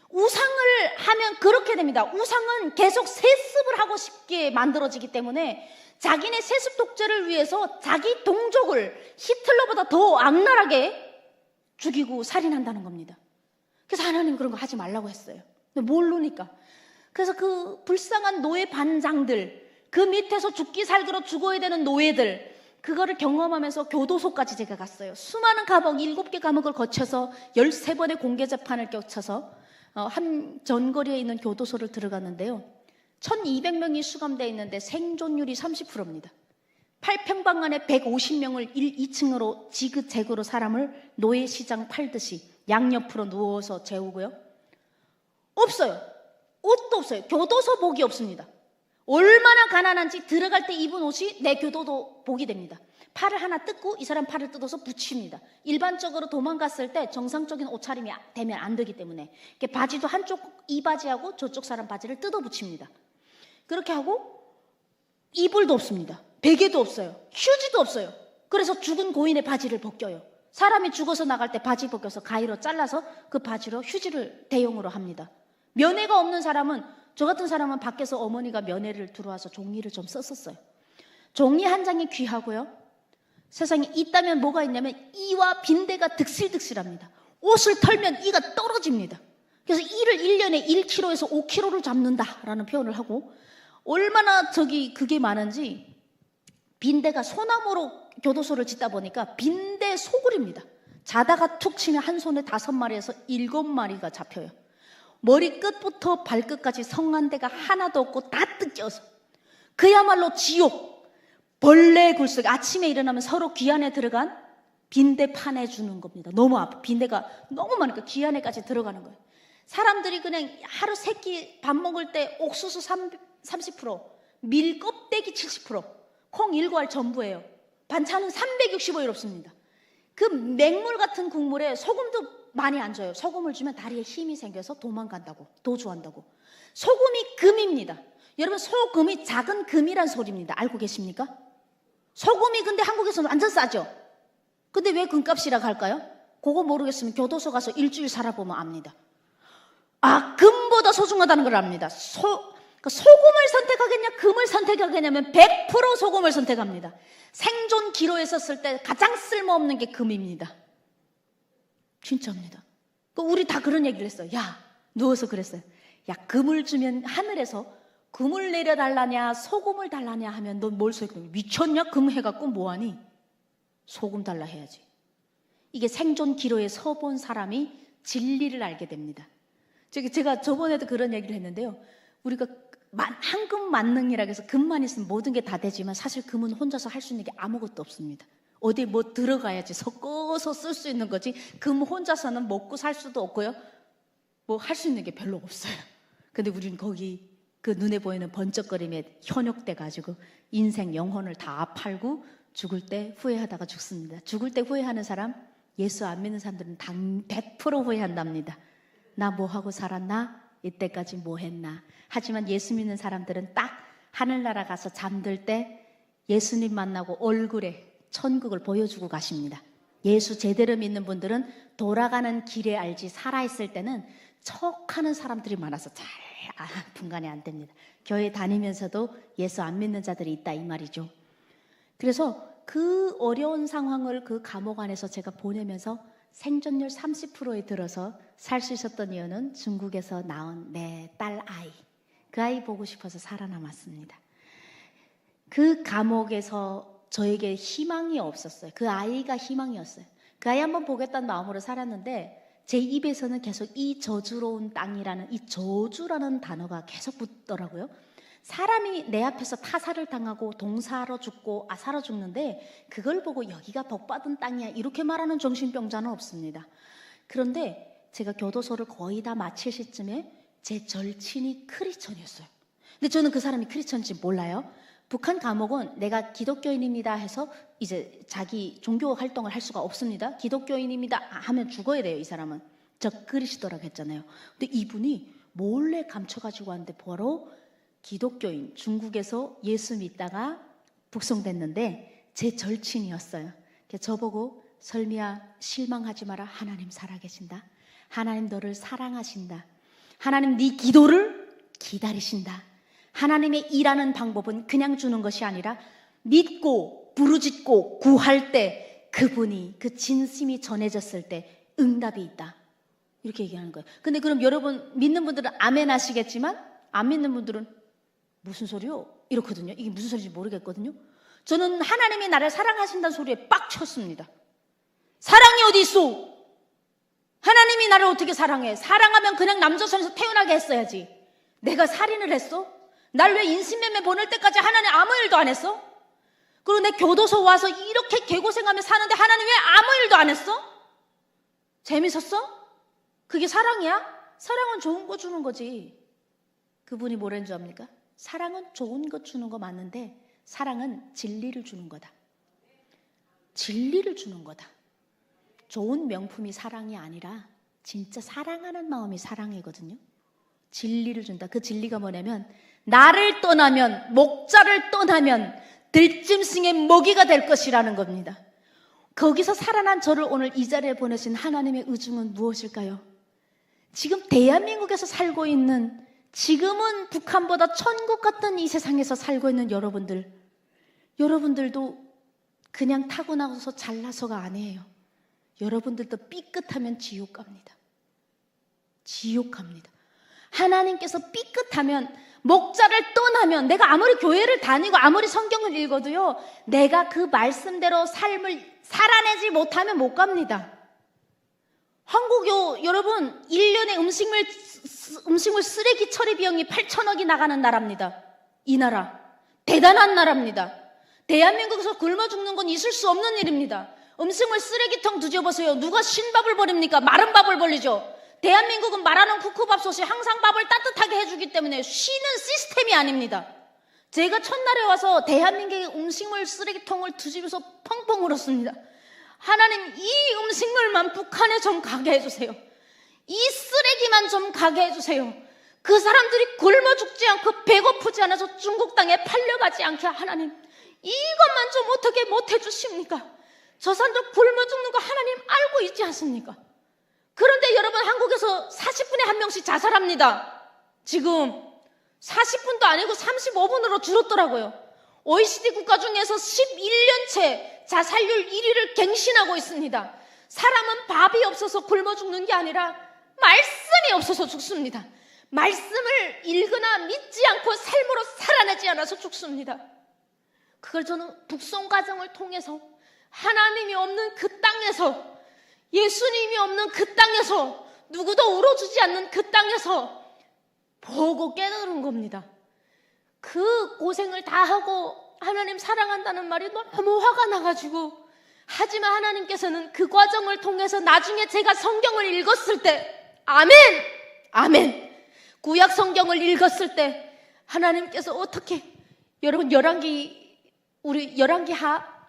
우상을 하면 그렇게 됩니다. 우상은 계속 세습을 하고 싶게 만들어지기 때문에 자기네 세습 독재를 위해서 자기 동족을 히틀러보다 더 악랄하게 죽이고 살인한다는 겁니다. 그래서 하나님 그런 거 하지 말라고 했어요. 모르니까. 그래서 그 불쌍한 노예 반장들, 그 밑에서 죽기 살기로 죽어야 되는 노예들, 그거를 경험하면서 교도소까지 제가 갔어요. 수많은 과목, 7개 과목을 거쳐서 13번의 공개 재판을 거쳐서 한 전거리에 있는 교도소를 들어갔는데요. 1200명이 수감되어 있는데 생존율이 30%입니다. 8평방 안에 150명을 2층으로 지그재그로 사람을 노예시장 팔듯이 양옆으로 누워서 재우고요. 없어요. 옷도 없어요. 교도소복이 없습니다. 얼마나 가난한지 들어갈 때 입은 옷이 내 교도소복이 됩니다. 팔을 하나 뜯고 이 사람 팔을 뜯어서 붙입니다. 일반적으로 도망갔을 때 정상적인 옷차림이 되면 안 되기 때문에 바지도 한쪽 이 바지하고 저쪽 사람 바지를 뜯어 붙입니다. 그렇게 하고 이불도 없습니다. 베개도 없어요. 휴지도 없어요. 그래서 죽은 고인의 바지를 벗겨요. 사람이 죽어서 나갈 때 바지 벗겨서 가위로 잘라서 그 바지로 휴지를 대용으로 합니다. 면회가 없는 사람은, 저 같은 사람은 밖에서 어머니가 면회를 들어와서 종이를 좀 썼었어요. 종이 한 장이 귀하고요. 세상에 있다면 뭐가 있냐면 이와 빈대가 득실득실합니다. 옷을 털면 이가 떨어집니다. 그래서 이를 1년에 1kg에서 5kg를 잡는다라는 표현을 하고, 얼마나 그게 많은지 빈대가 소나무로 교도소를 짓다 보니까 빈대 소굴입니다. 자다가 툭 치면 한 손에 5마리에서 7마리가 잡혀요. 머리 끝부터 발끝까지 성한대가 하나도 없고 다 뜯겨서 그야말로 지옥. 벌레 굴속. 아침에 일어나면 서로 귀 안에 들어간 빈대 파내 주는 겁니다. 너무 아파. 빈대가 너무 많으니까 귀 안에까지 들어가는 거예요. 사람들이 그냥 하루 3끼 밥 먹을 때 옥수수 30%, 밀 껍데기 70%, 콩 1알 전부예요. 반찬은 365일 없습니다. 그 맹물 같은 국물에 소금도 많이 안 줘요. 소금을 주면 다리에 힘이 생겨서 도망간다고, 도주한다고. 소금이 금입니다. 여러분, 소금이 작은 금이란 소리입니다. 알고 계십니까? 소금이 근데 한국에서는 완전 싸죠? 근데 왜 금값이라고 할까요? 그거 모르겠으면 교도소 가서 일주일 살아보면 압니다. 아, 금보다 소중하다는 걸 압니다. 소금을 선택하겠냐, 금을 선택하겠냐면 100% 소금을 선택합니다. 생존 기로에 섰을 때 가장 쓸모없는 게 금입니다. 진짜입니다. 우리 다 그런 얘기를 했어요. 야, 누워서 그랬어요. 야, 금을 주면 하늘에서 금을 내려달라냐 소금을 달라냐 하면 넌 뭘 소용해? 미쳤냐? 금 해갖고 뭐하니? 소금 달라 해야지. 이게 생존 기로에 서본 사람이 진리를 알게 됩니다. 제가 저번에도 그런 얘기를 했는데요. 우리가 한금 만능이라고 해서 금만 있으면 모든 게 다 되지만 사실 금은 혼자서 할 수 있는 게 아무것도 없습니다. 어디 뭐 들어가야지 섞어서 쓸 수 있는 거지, 금 혼자서는 먹고 살 수도 없고요. 뭐 할 수 있는 게 별로 없어요. 근데 우리는 거기 그 눈에 보이는 번쩍거림에 현혹돼 가지고 인생 영혼을 다 팔고 죽을 때 후회하다가 죽습니다. 죽을 때 후회하는 사람, 예수 안 믿는 사람들은 100% 후회한답니다. 나 뭐 하고 살았나? 이때까지 뭐 했나? 하지만 예수 믿는 사람들은 딱 하늘나라 가서 잠들 때 예수님 만나고 얼굴에 천국을 보여주고 가십니다. 예수 제대로 믿는 분들은 돌아가는 길에 알지 살아있을 때는 척하는 사람들이 많아서 잘 분간이 안 됩니다. 교회 다니면서도 예수 안 믿는 자들이 있다 이 말이죠. 그래서 그 어려운 상황을 그 감옥 안에서 제가 보내면서 생존율 30%에 들어서 살 수 있었던 이유는 중국에서 나온 내 딸 아이, 그 아이 보고 싶어서 살아남았습니다. 그 감옥에서 저에게 희망이 없었어요. 그 아이가 희망이었어요. 그 아이 한번 보겠다는 마음으로 살았는데 제 입에서는 계속 이 저주로운 땅이라는, 이 저주라는 단어가 계속 붙더라고요. 사람이 내 앞에서 타살을 당하고 동사로 죽고 아사로 죽는데 그걸 보고 여기가 복받은 땅이야 이렇게 말하는 정신병자는 없습니다. 그런데 제가 교도소를 거의 다 마칠 시점에 제 절친이 크리스천이었어요. 근데 저는 그 사람이 크리스천인지 몰라요. 북한 감옥은 내가 기독교인입니다 해서 이제 자기 종교 활동을 할 수가 없습니다. 기독교인입니다 하면 죽어야 돼요. 이 사람은. 저 그리스도라고 했잖아요. 근데 이분이 몰래 감춰가지고 왔는데 바로 기독교인, 중국에서 예수 믿다가 북송됐는데 제 절친이었어요. 저보고 설미야 실망하지 마라. 하나님 살아계신다. 하나님 너를 사랑하신다. 하나님 네 기도를 기다리신다. 하나님의 일하는 방법은 그냥 주는 것이 아니라 믿고 부르짖고 구할 때 그분이 그 진심이 전해졌을 때 응답이 있다. 이렇게 얘기하는 거예요. 근데 그럼 여러분 믿는 분들은 아멘 하시겠지만 안 믿는 분들은 무슨 소리요? 이렇거든요. 이게 무슨 소리인지 모르겠거든요. 저는 하나님이 나를 사랑하신다는 소리에 빡쳤습니다. 사랑이 어디 있어? 하나님이 나를 어떻게 사랑해? 사랑하면 그냥 남조선에서 태어나게 했어야지. 내가 살인을 했어? 날 왜 인신매매 보낼 때까지 하나님 아무 일도 안 했어? 그리고 내 교도소 와서 이렇게 개고생하며 사는데 하나님 왜 아무 일도 안 했어? 재밌었어? 그게 사랑이야? 사랑은 좋은 거 주는 거지. 그분이 뭐라는 줄 압니까? 사랑은 좋은 거 주는 거 맞는데 사랑은 진리를 주는 거다. 진리를 주는 거다. 좋은 명품이 사랑이 아니라 진짜 사랑하는 마음이 사랑이거든요. 진리를 준다. 그 진리가 뭐냐면 나를 떠나면, 목자를 떠나면 들짐승의 먹이가 될 것이라는 겁니다. 거기서 살아난 저를 오늘 이 자리에 보내신 하나님의 의중은 무엇일까요? 지금 대한민국에서 살고 있는, 지금은 북한보다 천국 같은 이 세상에서 살고 있는 여러분들도 그냥 타고나서 잘나서가 아니에요. 여러분들도 삐끗하면 지옥 갑니다. 지옥 갑니다. 하나님께서 삐끗하면, 목자를 떠나면, 내가 아무리 교회를 다니고 아무리 성경을 읽어도요, 내가 그 말씀대로 삶을 살아내지 못하면 못 갑니다. 한국요, 여러분 1년에 음식물 쓰레기 처리 비용이 8천억이 나가는 나라입니다. 이 나라 대단한 나라입니다. 대한민국에서 굶어 죽는 건 있을 수 없는 일입니다. 음식물 쓰레기통 뒤져보세요. 누가 신밥을 버립니까? 마른 밥을 버리죠. 대한민국은 말하는 쿠쿠밥솥이 항상 밥을 따뜻하게 해주기 때문에 쉬는 시스템이 아닙니다. 제가 첫날에 와서 대한민국의 음식물 쓰레기통을 뒤집어서 펑펑 울었습니다. 하나님, 이 음식물만 북한에 좀 가게 해주세요. 이 쓰레기만 좀 가게 해주세요. 그 사람들이 굶어 죽지 않고 배고프지 않아서 중국 땅에 팔려가지 않게 하나님, 이것만 좀 어떻게 못 해주십니까? 저 사람들 굶어 죽는 거 하나님 알고 있지 않습니까? 그런데 여러분, 한국에서 40분에 한 명씩 자살합니다. 지금 40분도 아니고 35분으로 줄었더라고요. OECD 국가 중에서 11년째 자살률 1위를 갱신하고 있습니다. 사람은 밥이 없어서 굶어 죽는 게 아니라 말씀이 없어서 죽습니다. 말씀을 읽거나 믿지 않고 삶으로 살아내지 않아서 죽습니다. 그걸 저는 북송 과정을 통해서, 하나님이 없는 그 땅에서, 예수님이 없는 그 땅에서, 누구도 울어주지 않는 그 땅에서 보고 깨달은 겁니다. 그 고생을 다 하고 하나님 사랑한다는 말이 너무 화가 나가지고, 하지만 하나님께서는 그 과정을 통해서 나중에 제가 성경을 읽었을 때, 아멘, 구약 성경을 읽었을 때 하나님께서 어떻게, 여러분 우리 열왕기하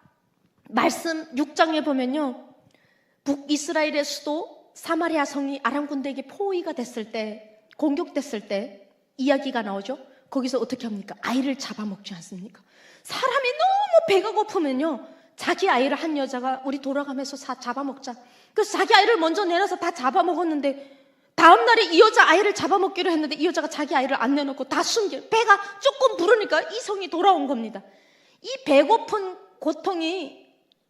말씀 6장에 보면요, 북이스라엘의 수도 사마리아 성이 아람 군대에게 포위가 됐을 때, 공격됐을 때 이야기가 나오죠. 거기서 어떻게 합니까? 아이를 잡아먹지 않습니까? 사람이 너무 배가 고프면요, 자기 아이를 한 여자가 우리 돌아가면서 잡아먹자. 그래서 자기 아이를 먼저 내놔서 다 잡아먹었는데, 다음 날에 이 여자 아이를 잡아먹기로 했는데 이 여자가 자기 아이를 안 내놓고 다 배가 조금 부르니까 이 성이 돌아온 겁니다. 이 배고픈 고통이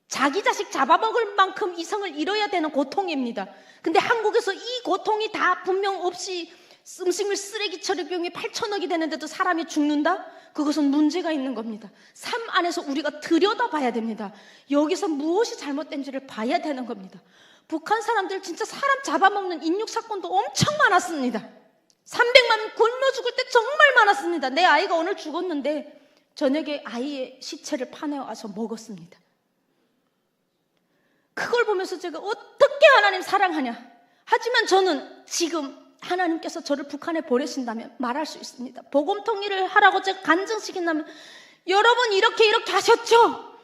자기 자식 잡아먹을 만큼 이 성을 잃어야 되는 고통입니다. 근데 한국에서 이 고통이 다 분명 없이 음식물 쓰레기 처리 비용이 8천억이 되는데도 사람이 죽는다? 그것은 문제가 있는 겁니다. 삶 안에서 우리가 들여다봐야 됩니다. 여기서 무엇이 잘못된지를 봐야 되는 겁니다. 북한 사람들 진짜 사람 잡아먹는 인육 사건도 엄청 많았습니다.
300만 굶어 죽을 때 정말 많았습니다. 내 아이가 오늘 죽었는데 저녁에 아이의 시체를 파내와서 먹었습니다. 그걸 보면서 제가 어떻게 하나님 사랑하냐. 하지만 저는 지금 하나님께서 저를 북한에 보내신다면 말할 수 있습니다. 복음 통일을 하라고 제가 간증시킨다면 여러분 이렇게 하셨죠?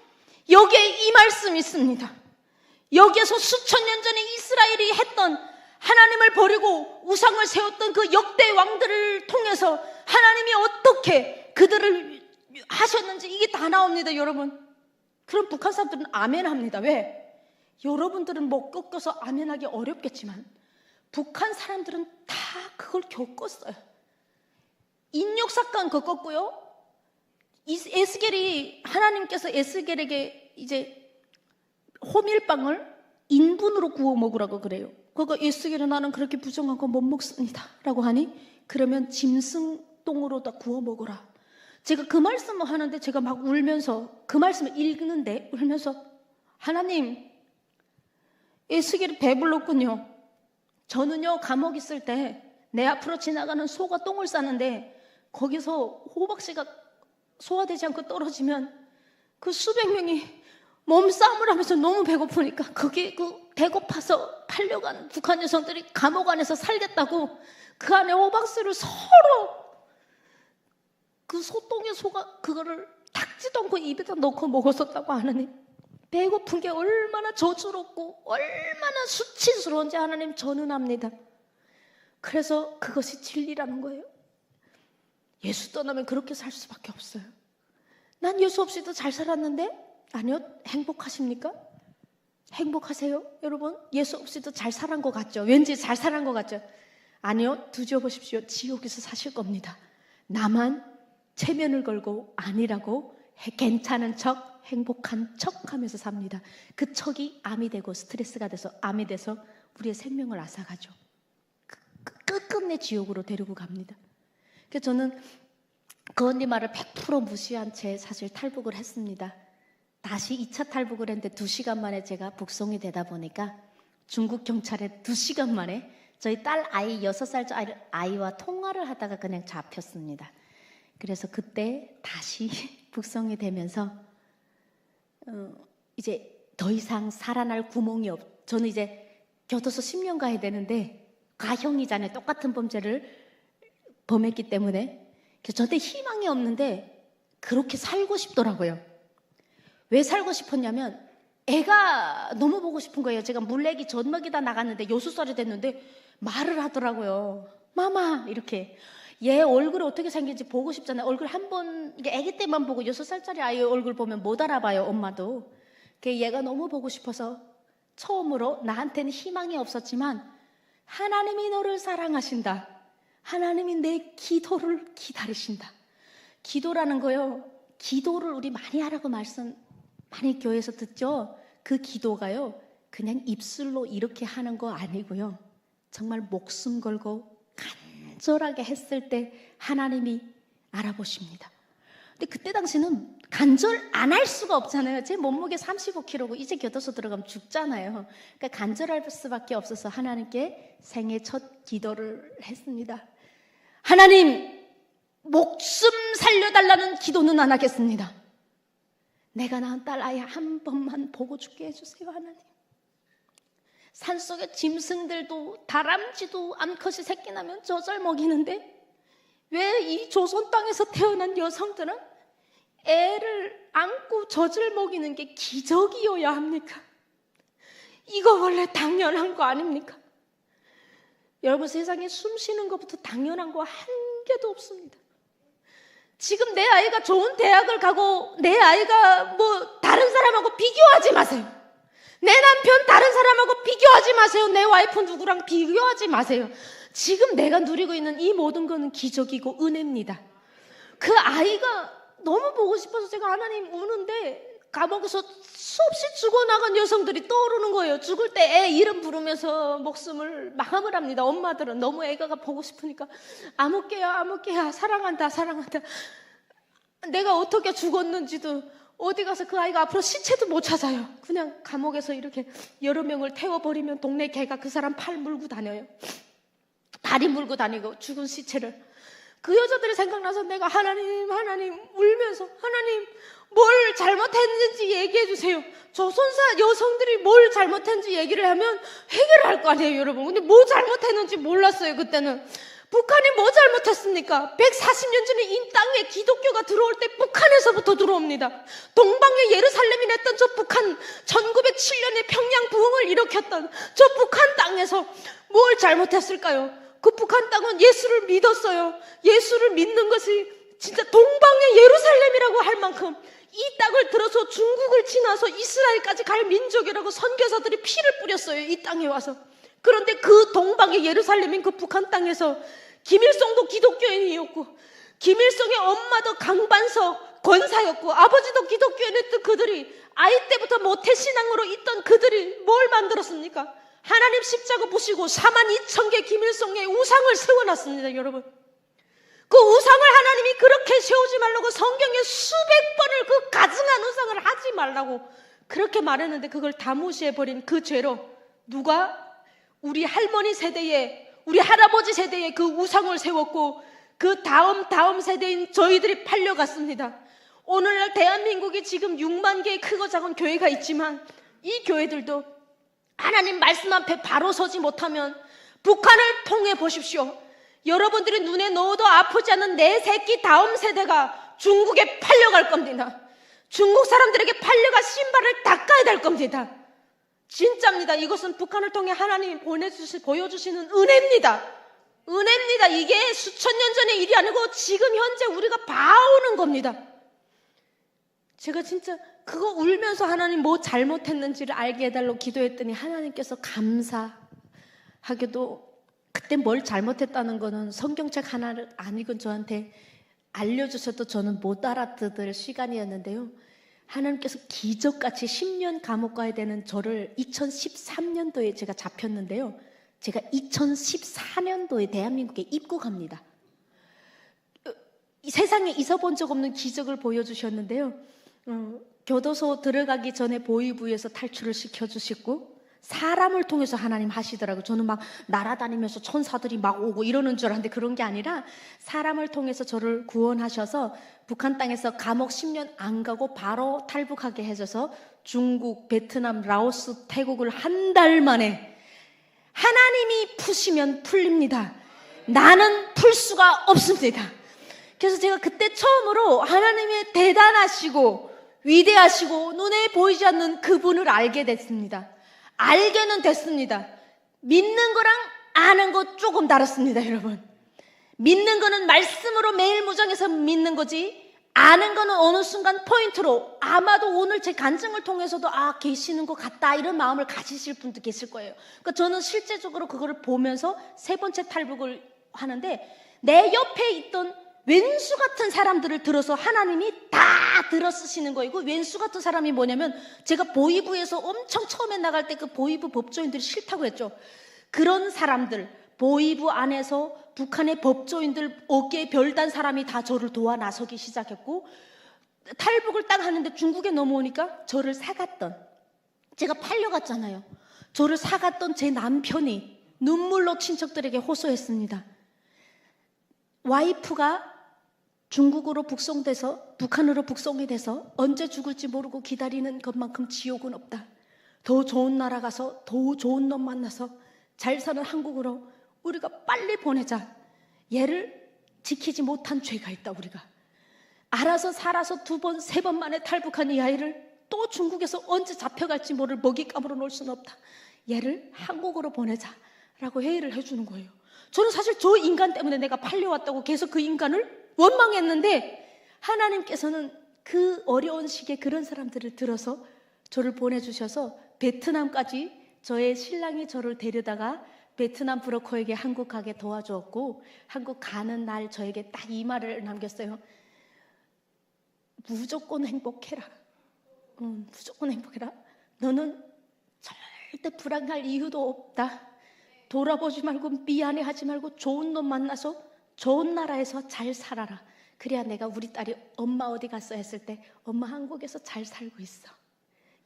여기에 이 말씀이 있습니다. 여기에서 수천 년 전에 이스라엘이 했던 하나님을 버리고 우상을 세웠던 그 역대 왕들을 통해서 하나님이 어떻게 그들을 하셨는지 이게 다 나옵니다, 여러분. 그럼 북한 사람들은 아멘 합니다. 왜? 여러분들은 못 겪어서 아멘하기 어렵겠지만 북한 사람들은 다 그걸 겪었어요. 인육사건 겪었고요. 에스겔이 하나님께서 에스겔에게 이제 호밀빵을 인분으로 구워 먹으라고 그래요. 그러니까 에스겔은 나는 그렇게 부정한 거 못 먹습니다 라고 하니 그러면 짐승똥으로 다 구워 먹어라. 제가 그 말씀을 하는데 제가 막 울면서 그 말씀을 읽는데 울면서 하나님 에스겔이 배불렀군요. 저는요 감옥 있을 때 내 앞으로 지나가는 소가 똥을 싸는데 거기서 호박씨가 소화되지 않고 떨어지면 그 수백 명이 몸싸움을 하면서 너무 배고프니까 거기 그 배고파서 팔려간 북한 여성들이 감옥 안에서 살겠다고 그 안에 호박씨를 서로 그 소똥의 소가 그거를 닦지도 않고 입에다 넣고 먹었었다고 하나님. 배고픈 게 얼마나 저주롭고 얼마나 수치스러운지 하나님 저는 압니다. 그래서 그것이 진리라는 거예요. 예수 떠나면 그렇게 살 수밖에 없어요. 난 예수 없이도 잘 살았는데 아니요. 행복하십니까? 행복하세요? 여러분 예수 없이도 잘 살은 것 같죠? 왠지 잘 살은 것 같죠? 아니요. 뒤져보십시오. 지옥에서 사실 겁니다. 나만 체면을 걸고 아니라고 괜찮은 척 행복한 척 하면서 삽니다. 그 척이 암이 되고 스트레스가 돼서 암이 돼서 우리의 생명을 앗아가죠. 끝끝내 지옥으로 데리고 갑니다. 그래서 저는 그 언니 말을 100% 무시한 채 사실 탈북을 했습니다. 다시 2차 탈북을 했는데 2시간 만에 제가 북송이 되다 보니까 중국 경찰에 2시간 만에 저희 딸 아이 6살 아이와 통화를 하다가 그냥 잡혔습니다. 그래서 그때 다시 북송이 되면서 이제 더 이상 살아날 구멍이 저는 이제 교도소 10년 가야 되는데 가형이잖아요. 똑같은 범죄를 범했기 때문에. 그래서 저한테 희망이 없는데 그렇게 살고 싶더라고요. 왜 살고 싶었냐면 애가 너무 보고 싶은 거예요. 제가 물레기 젖먹이다 나갔는데 6살이 됐는데 말을 하더라고요. 마마 이렇게. 얘 얼굴이 어떻게 생긴지 보고 싶잖아요. 얼굴 한 번 애기 때만 보고 6살짜리 아이 얼굴 보면 못 알아봐요. 엄마도. 얘가 너무 보고 싶어서 처음으로 나한테는 희망이 없었지만 하나님이 너를 사랑하신다. 하나님이 내 기도를 기다리신다. 기도라는 거요. 기도를 우리 많이 하라고 말씀 많이 교회에서 듣죠. 그 기도가요. 그냥 입술로 이렇게 하는 거 아니고요. 정말 목숨 걸고 간절하게 했을 때 하나님이 알아보십니다. 근데 그때 당시는 간절 안 할 수가 없잖아요. 제 몸무게 35kg고 이제 교도소 들어가면 죽잖아요. 그러니까 간절할 수밖에 없어서 하나님께 생애 첫 기도를 했습니다. 하나님, 목숨 살려달라는 기도는 안 하겠습니다. 내가 낳은 딸 아이 한 번만 보고 죽게 해주세요, 하나님. 산속의 짐승들도 다람쥐도 암컷이 새끼 나면 젖을 먹이는데 왜 이 조선 땅에서 태어난 여성들은 애를 안고 젖을 먹이는 게 기적이어야 합니까? 이거 원래 당연한 거 아닙니까? 여러분 세상에 숨 쉬는 것부터 당연한 거 한 개도 없습니다. 지금 내 아이가 좋은 대학을 가고 내 아이가 뭐 다른 사람하고 비교하지 마세요. 내 남편 다른 사람하고 비교하지 마세요. 내 와이프 누구랑 비교하지 마세요. 지금 내가 누리고 있는 이 모든 거는 기적이고 은혜입니다. 그 아이가 너무 보고 싶어서 제가 하나님 우는데 감옥에서 수없이 죽어나간 여성들이 떠오르는 거예요. 죽을 때 애 이름 부르면서 목숨을 마감을 합니다. 엄마들은 너무 애가 보고 싶으니까 아무개야 사랑한다. 내가 어떻게 죽었는지도 어디 가서 그 아이가 앞으로 시체도 못 찾아요. 그냥 감옥에서 이렇게 여러 명을 태워버리면 동네 개가 그 사람 팔 물고 다녀요. 다리 물고 다니고 죽은 시체를. 그 여자들이 생각나서 내가 하나님 울면서 하나님 뭘 잘못했는지 얘기해 주세요. 조선사 여성들이 뭘 잘못했는지 얘기를 하면 해결할 거 아니에요, 여러분. 근데 뭐 잘못했는지 몰랐어요, 그때는. 북한이 뭐 잘못했습니까? 140년 전에 이 땅에 기독교가 들어올 때 북한에서부터 들어옵니다. 동방의 예루살렘이 냈던 저 북한, 1907년에 평양 부흥을 일으켰던 저 북한 땅에서 뭘 잘못했을까요? 그 북한 땅은 예수를 믿었어요. 예수를 믿는 것이 진짜 동방의 예루살렘이라고 할 만큼 이 땅을 들어서 중국을 지나서 이스라엘까지 갈 민족이라고 선교사들이 피를 뿌렸어요, 이 땅에 와서. 그런데 그 동방의 예루살렘인 그 북한 땅에서 김일성도 기독교인이었고, 김일성의 엄마도 강반석 권사였고, 아버지도 기독교인이었던 그들이, 아이 때부터 모태신앙으로 있던 그들이 뭘 만들었습니까? 하나님 십자가 부시고 42,000개 김일성의 우상을 세워놨습니다, 여러분. 그 우상을 하나님이 그렇게 세우지 말라고 성경에 수백 번을 그 가증한 우상을 하지 말라고 그렇게 말했는데, 그걸 다 무시해버린 그 죄로 누가 우리 할머니 세대에, 우리 할아버지 세대에 그 우상을 세웠고, 그 다음 세대인 저희들이 팔려갔습니다. 오늘날 대한민국이 지금 6만 개의 크고 작은 교회가 있지만, 이 교회들도 하나님 말씀 앞에 바로 서지 못하면 북한을 통해 보십시오. 여러분들이 눈에 넣어도 아프지 않은 내 새끼 다음 세대가 중국에 팔려갈 겁니다. 중국 사람들에게 팔려갈 신발을 닦아야 될 겁니다. 진짜입니다. 이것은 북한을 통해 하나님이 보여주시는 은혜입니다. 은혜입니다. 이게 수천 년 전의 일이 아니고 지금 현재 우리가 봐오는 겁니다. 제가 진짜 그거 울면서 하나님 뭐 잘못했는지를 알게 해달라고 기도했더니 하나님께서 감사하게도 그때 뭘 잘못했다는 거는 성경책 하나를 안 읽은 저한테 알려주셔도 저는 못 알아듣을 시간이었는데요. 하나님께서 기적같이 10년 감옥 가야 되는 저를 2013년도에 제가 잡혔는데요. 제가 2014년도에 대한민국에 입국합니다. 이 세상에 있어본 적 없는 기적을 보여주셨는데요. 교도소 들어가기 전에 보위부에서 탈출을 시켜주시고, 사람을 통해서 하나님 하시더라고요. 저는 막 날아다니면서 천사들이 막 오고 이러는 줄 알았는데 그런 게 아니라 사람을 통해서 저를 구원하셔서 북한 땅에서 감옥 10년 안 가고 바로 탈북하게 해줘서 중국, 베트남, 라오스, 태국을 한 달 만에, 하나님이 푸시면 풀립니다. 나는 풀 수가 없습니다. 그래서 제가 그때 처음으로 하나님의 대단하시고 위대하시고 눈에 보이지 않는 그분을 알게 됐습니다. 알게는 됐습니다. 믿는 거랑 아는 거 조금 다릅니다, 여러분. 믿는 거는 말씀으로 매일 무장해서 믿는 거지, 아는 거는 어느 순간 포인트로, 아마도 오늘 제 간증을 통해서도 계시는 것 같다 이런 마음을 가지실 분도 계실 거예요. 그러니까 저는 실제적으로 그거를 보면서 세 번째 탈북을 하는데, 내 옆에 있던 왼수 같은 사람들을 들어서 하나님이 다 들어 쓰시는 거예요. 그 왼수 같은 사람이 뭐냐면, 제가 보위부에서 엄청 처음에 나갈 때 그 보위부 법조인들이 싫다고 했죠. 그런 사람들, 보위부 안에서 북한의 법조인들 어깨에 별단 사람이 다 저를 도와 나서기 시작했고, 탈북을 딱 하는데 중국에 넘어오니까 저를 사갔던, 제가 팔려갔잖아요. 저를 사갔던 제 남편이 눈물로 친척들에게 호소했습니다. 와이프가 중국으로 북송돼서, 북한으로 북송이 돼서 언제 죽을지 모르고 기다리는 것만큼 지옥은 없다. 더 좋은 나라 가서 더 좋은 놈 만나서 잘 사는 한국으로 우리가 빨리 보내자. 얘를 지키지 못한 죄가 있다. 우리가 알아서 살아서 2번, 3번 만에 탈북한 이 아이를 또 중국에서 언제 잡혀갈지 모를 먹잇감으로 놓을 수는 없다. 얘를 한국으로 보내자라고 회의를 해주는 거예요. 저는 사실 저 인간 때문에 내가 팔려왔다고 계속 그 인간을 원망했는데, 하나님께서는 그 어려운 시기에 그런 사람들을 들어서 저를 보내주셔서 베트남까지, 저의 신랑이 저를 데려다가 베트남 브로커에게 한국 가게 도와주었고, 한국 가는 날 저에게 딱 이 말을 남겼어요. 무조건 행복해라. 무조건 행복해라. 너는 절대 불안할 이유도 없다. 돌아보지 말고 미안해하지 말고 좋은 놈 만나서 좋은 나라에서 잘 살아라. 그래야 내가 우리 딸이 엄마 어디 갔어 했을 때 엄마 한국에서 잘 살고 있어.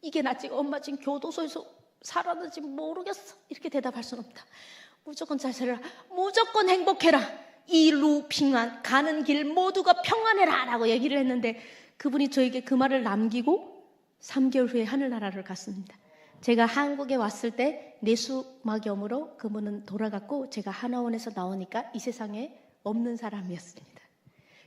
이게 낫지 엄마 지금 교도소에서 살았는지 모르겠어 이렇게 대답할 수는 없다. 무조건 잘 살아라. 무조건 행복해라. 이루 평안, 가는 길 모두가 평안해라 라고 얘기를 했는데 그분이 저에게 그 말을 남기고 3개월 후에 하늘나라를 갔습니다. 제가 한국에 왔을 때 뇌수막염으로 그분은 돌아갔고 제가 하나원에서 나오니까 이 세상에 없는 사람이었습니다.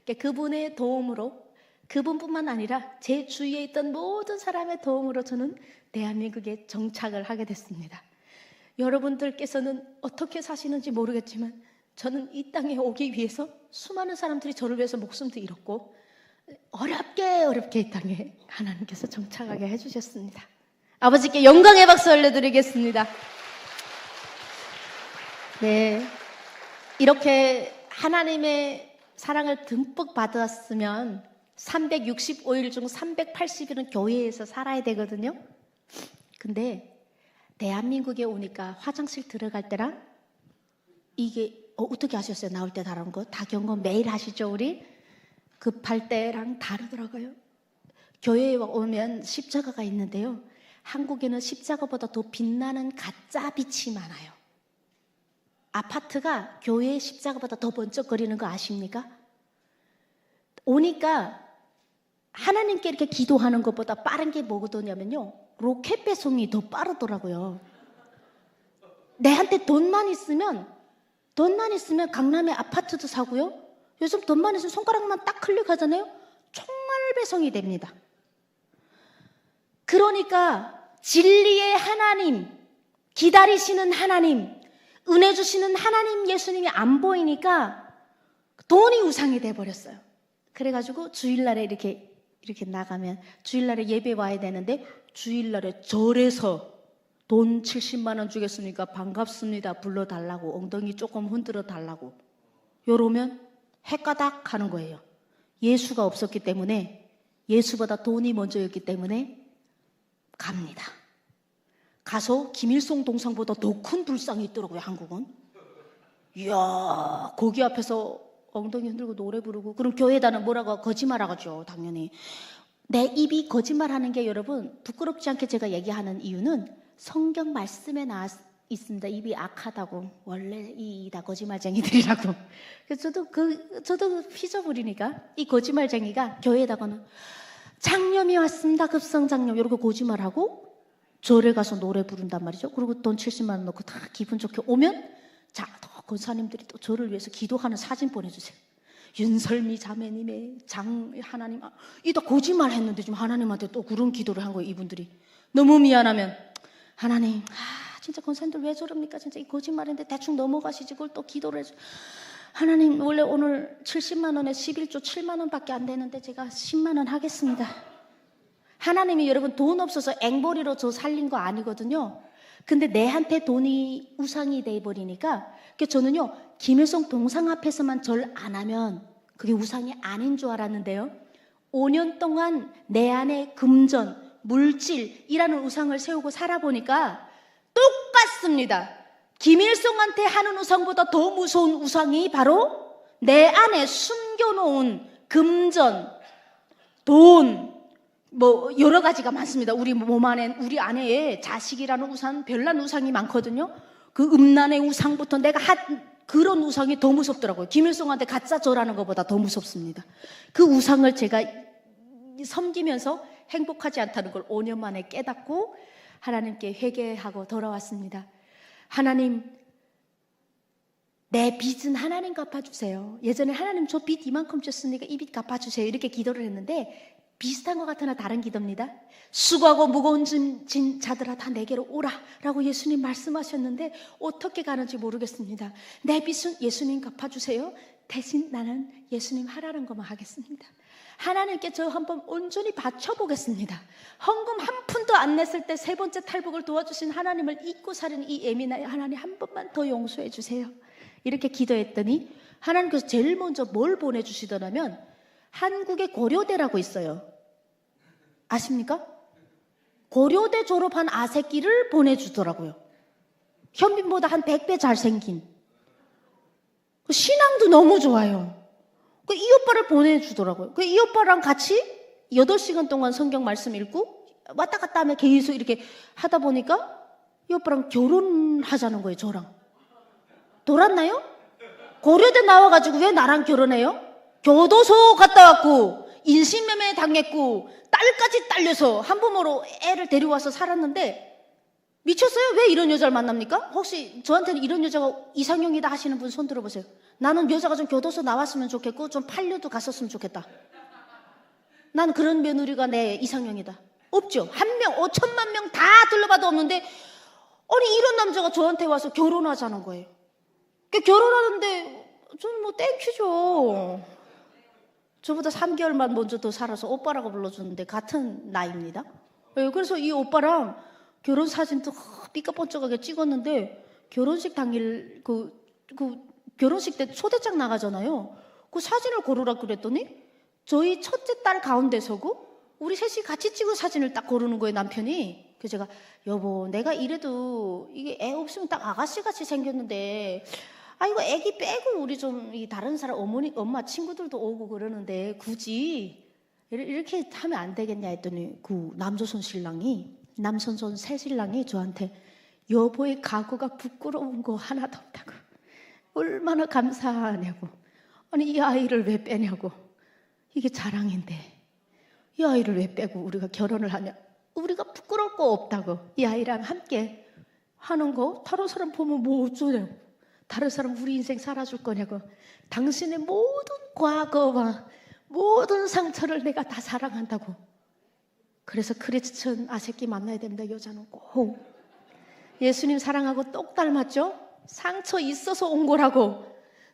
그러니까 그분의 도움으로, 그분뿐만 아니라 제 주위에 있던 모든 사람의 도움으로 저는 대한민국에 정착을 하게 됐습니다. 여러분들께서는 어떻게 사시는지 모르겠지만 저는 이 땅에 오기 위해서 수많은 사람들이 저를 위해서 목숨도 잃었고 어렵게 이 땅에 하나님께서 정착하게 해주셨습니다. 아버지께 영광의 박수 올려드리겠습니다. 네, 이렇게 하나님의 사랑을 듬뿍 받았으면 365일 중 380일은 교회에서 살아야 되거든요. 근데 대한민국에 오니까 화장실 들어갈 때랑 이게 어떻게 하셨어요? 나올 때 다른 거 다 경험 매일 하시죠 우리? 급할 때랑 다르더라고요. 교회에 오면 십자가가 있는데요, 한국에는 십자가보다 더 빛나는 가짜 빛이 많아요. 아파트가 교회의 십자가보다 더 번쩍거리는 거 아십니까? 오니까 하나님께 이렇게 기도하는 것보다 빠른 게 뭐거든요? 로켓 배송이 더 빠르더라고요. 내한테 돈만 있으면 강남에 아파트도 사고요. 요즘 돈만 있으면 손가락만 딱 클릭하잖아요. 총알 배송이 됩니다. 그러니까 진리의 하나님, 기다리시는 하나님, 은혜 주시는 하나님 예수님이 안 보이니까 돈이 우상이 돼버렸어요. 그래가지고 주일날에 이렇게 나가면 주일날에 예배 와야 되는데 주일날에 절에서 돈 70만 원 주겠습니까? 반갑습니다. 불러달라고, 엉덩이 조금 흔들어 달라고. 요러면 헷가닥 하는 거예요. 예수가 없었기 때문에, 예수보다 돈이 먼저였기 때문에 갑니다. 가서 김일성 동상보다 더 큰 불상이 있더라고요, 한국은. 이야, 거기 앞에서 엉덩이 흔들고 노래 부르고, 그럼 교회에다는 뭐라고 거짓말하겠죠, 당연히. 내 입이 거짓말하는 게 여러분 부끄럽지 않게 제가 얘기하는 이유는 성경 말씀에 나와 있습니다. 입이 악하다고, 원래 이 다 거짓말쟁이들이라고. 그래서 저도 휘저부리니까 이 거짓말쟁이가 교회에다가는 장염이 왔습니다, 급성장염, 이렇게 거짓말하고 절에 가서 노래 부른단 말이죠. 그리고 돈 70만 원 넣고 다 기분 좋게 오면, 자, 권사님들이 또 저를 위해서 기도하는 사진 보내주세요. 윤설미 자매님의 하나님, 이다 거짓말 했는데 지금 하나님한테 또 그런 기도를 한 거예요, 이분들이. 너무 미안하면, 하나님, 진짜 권사님들 왜 저럽니까? 진짜 이 거짓말인데 대충 넘어가시지 그걸 또 기도를 해줘. 하나님, 원래 오늘 70만 원에 11조 7만 원밖에 안 되는데 제가 10만 원 하겠습니다. 하나님이 여러분 돈 없어서 앵벌이로 저 살린 거 아니거든요. 근데 내한테 돈이 우상이 돼버리니까, 저는요 김일성 동상 앞에서만 절 안 하면 그게 우상이 아닌 줄 알았는데요, 5년 동안 내 안에 금전, 물질이라는 우상을 세우고 살아보니까 똑같습니다. 김일성한테 하는 우상보다 더 무서운 우상이 바로 내 안에 숨겨놓은 금전, 돈, 여러 가지가 많습니다. 우리 몸 안에, 우리 안에 자식이라는 우상, 별난 우상이 많거든요. 그 음란의 우상부터 내가 그런 우상이 더 무섭더라고요. 김일성한테 가짜 절하는 것보다 더 무섭습니다. 그 우상을 제가 섬기면서 행복하지 않다는 걸 5년 만에 깨닫고 하나님께 회개하고 돌아왔습니다. 하나님, 내 빚은 하나님 갚아주세요. 예전에 하나님 저 빚 이만큼 줬으니까 이 빚 갚아주세요, 이렇게 기도를 했는데 비슷한 것 같으나 다른 기도입니다. 수고하고 무거운 짐진 자들아 다 내게로 오라 라고 예수님 말씀하셨는데 어떻게 가는지 모르겠습니다. 내 빚은 예수님 갚아주세요. 대신 나는 예수님 하라는 것만 하겠습니다. 하나님께 저 한번 온전히 바쳐보겠습니다. 헌금 한 푼도 안 냈을 때 3번째 탈북을 도와주신 하나님을 잊고 사는 이 예민한 하나님, 한 번만 더 용서해 주세요. 이렇게 기도했더니 하나님께서 제일 먼저 뭘 보내주시더라면 한국에 고려대라고 있어요. 아십니까? 고려대 졸업한 아새끼를 보내주더라고요. 현빈보다 한 100배 잘생긴. 신앙도 너무 좋아요. 이 오빠를 보내주더라고요. 이 오빠랑 같이 8시간 동안 성경 말씀 읽고 왔다 갔다 하며 계속 이렇게 하다 보니까 이 오빠랑 결혼하자는 거예요, 저랑. 돌았나요? 고려대 나와가지고 왜 나랑 결혼해요? 교도소 갔다 왔고 인신매매 당했고 딸까지 딸려서 한부모로 애를 데려와서 살았는데 미쳤어요? 왜 이런 여자를 만납니까? 혹시 저한테는 이런 여자가 이상형이다 하시는 분 손 들어보세요. 나는 여자가 좀 교도소 나왔으면 좋겠고 좀 판례도 갔었으면 좋겠다. 난 그런 며느리가 내 이상형이다. 없죠. 1명, 5천만 명 다 둘러봐도 없는데 아니 이런 남자가 저한테 와서 결혼하자는 거예요. 결혼하는데 저는 뭐 땡큐죠. 저보다 3개월만 먼저 더 살아서 오빠라고 불러주는데 같은 나이입니다. 그래서 이 오빠랑 결혼 사진도 삐까뻔쩍하게 찍었는데 결혼식 당일 그 결혼식 때 초대장 나가잖아요. 그 사진을 고르라 그랬더니 저희 첫째 딸 가운데 서고 우리 셋이 같이 찍은 사진을 딱 고르는 거예요, 남편이. 그래서 제가 여보 내가 이래도 이게 애 없으면 딱 아가씨같이 생겼는데 이거 애기 빼고 우리 좀 다른 사람 엄마 친구들도 오고 그러는데 굳이 이렇게 하면 안 되겠냐 했더니 그 남조선 새 신랑이 저한테 여보의 각오가 부끄러운 거 하나도 없다고. 얼마나 감사하냐고. 아니 이 아이를 왜 빼냐고. 이게 자랑인데 이 아이를 왜 빼고 우리가 결혼을 하냐. 우리가 부끄러울 거 없다고. 이 아이랑 함께 하는 거 다른 사람 보면 뭐 어쩌냐고. 다른 사람 우리 인생 살아줄 거냐고. 당신의 모든 과거와 모든 상처를 내가 다 사랑한다고. 그래서 크리스천 아새끼 만나야 됩니다. 여자는 꼭. 예수님 사랑하고 똑 닮았죠? 상처 있어서 온 거라고.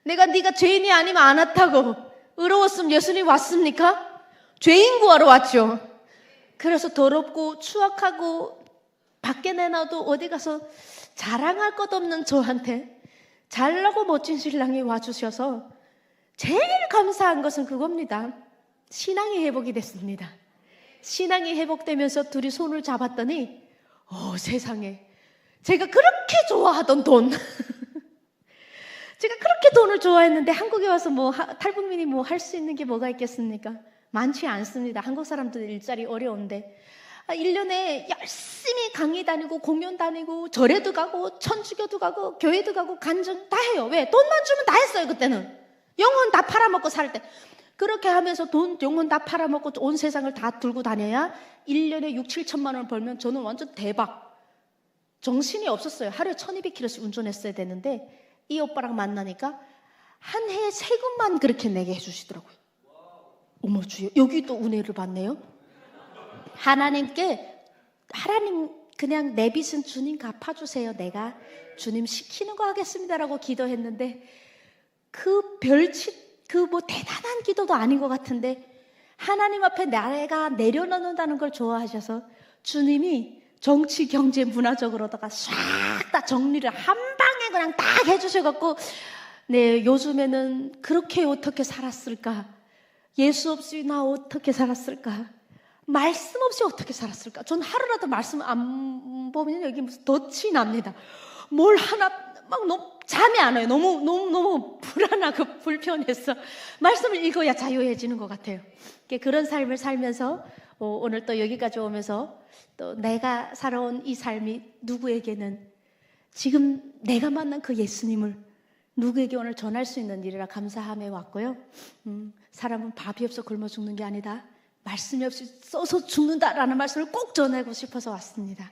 네가 죄인이 아니면 안 왔다고. 의로웠으면 예수님 왔습니까? 죄인 구하러 왔죠. 그래서 더럽고 추악하고 밖에 내놔도 어디 가서 자랑할 것 없는 저한테 잘나고 멋진 신랑이 와주셔서 제일 감사한 것은 그겁니다. 신앙이 회복이 됐습니다. 신앙이 회복되면서 둘이 손을 잡았더니 세상에 제가 그렇게 좋아하던 돈 제가 그렇게 돈을 좋아했는데 한국에 와서 탈북민이 할 수 있는 게 뭐가 있겠습니까? 많지 않습니다. 한국 사람들 일자리 어려운데 1년에 열심히 강의 다니고 공연 다니고 절에도 가고 천주교도 가고 교회도 가고 간증 다 해요. 왜? 돈만 주면 다 했어요. 그때는 영혼 다 팔아먹고 살 때. 그렇게 하면서 영혼 다 팔아먹고 온 세상을 다 들고 다녀야 1년에 6, 7천만 원 벌면 저는 완전 대박. 정신이 없었어요. 하루에 1200km씩 운전했어야 되는데 이 오빠랑 만나니까 한 해에 세금만 그렇게 내게 해주시더라고요. 어머 주여, 여기 또 은혜를 받네요. 하나님 그냥 내 빚은 주님 갚아주세요. 내가 주님 시키는 거 하겠습니다라고 기도했는데 대단한 기도도 아닌 것 같은데 하나님 앞에 내가 내려놓는다는 걸 좋아하셔서 주님이 정치, 경제, 문화적으로다가 싹 다 정리를 한 방에 그냥 딱 해주셔갖고 네, 요즘에는 그렇게 어떻게 살았을까? 예수 없이 나 어떻게 살았을까? 말씀 없이 어떻게 살았을까? 전 하루라도 말씀 안 보면 여기 무슨 덫이 납니다. 뭘 하나 막 너무 잠이 안 와요. 너무 불안하고 불편해서 말씀을 읽어야 자유해지는 것 같아요. 그런 삶을 살면서 오늘 또 여기까지 오면서 또 내가 살아온 이 삶이 누구에게는 지금 내가 만난 그 예수님을 누구에게 오늘 전할 수 있는 일이라 감사함에 왔고요. 사람은 밥이 없어 굶어 죽는 게 아니다. 말씀이 없이 써서 죽는다라는 말씀을 꼭 전하고 싶어서 왔습니다.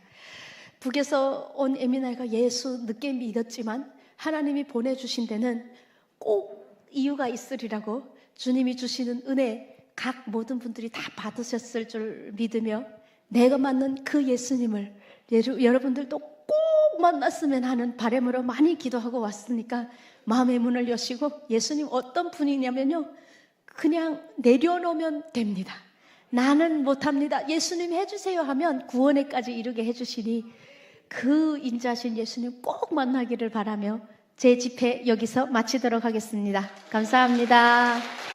북에서 온 에미나이가 예수 늦게 믿었지만 하나님이 보내주신 데는 꼭 이유가 있으리라고 주님이 주시는 은혜 각 모든 분들이 다 받으셨을 줄 믿으며 내가 만난 그 예수님을 여러분들도 꼭 만났으면 하는 바람으로 많이 기도하고 왔으니까 마음의 문을 여시고 예수님 어떤 분이냐면요 그냥 내려놓으면 됩니다. 나는 못합니다. 예수님 해주세요 하면 구원에까지 이르게 해주시니 그 인자신 예수님 꼭 만나기를 바라며 제 집회 여기서 마치도록 하겠습니다. 감사합니다.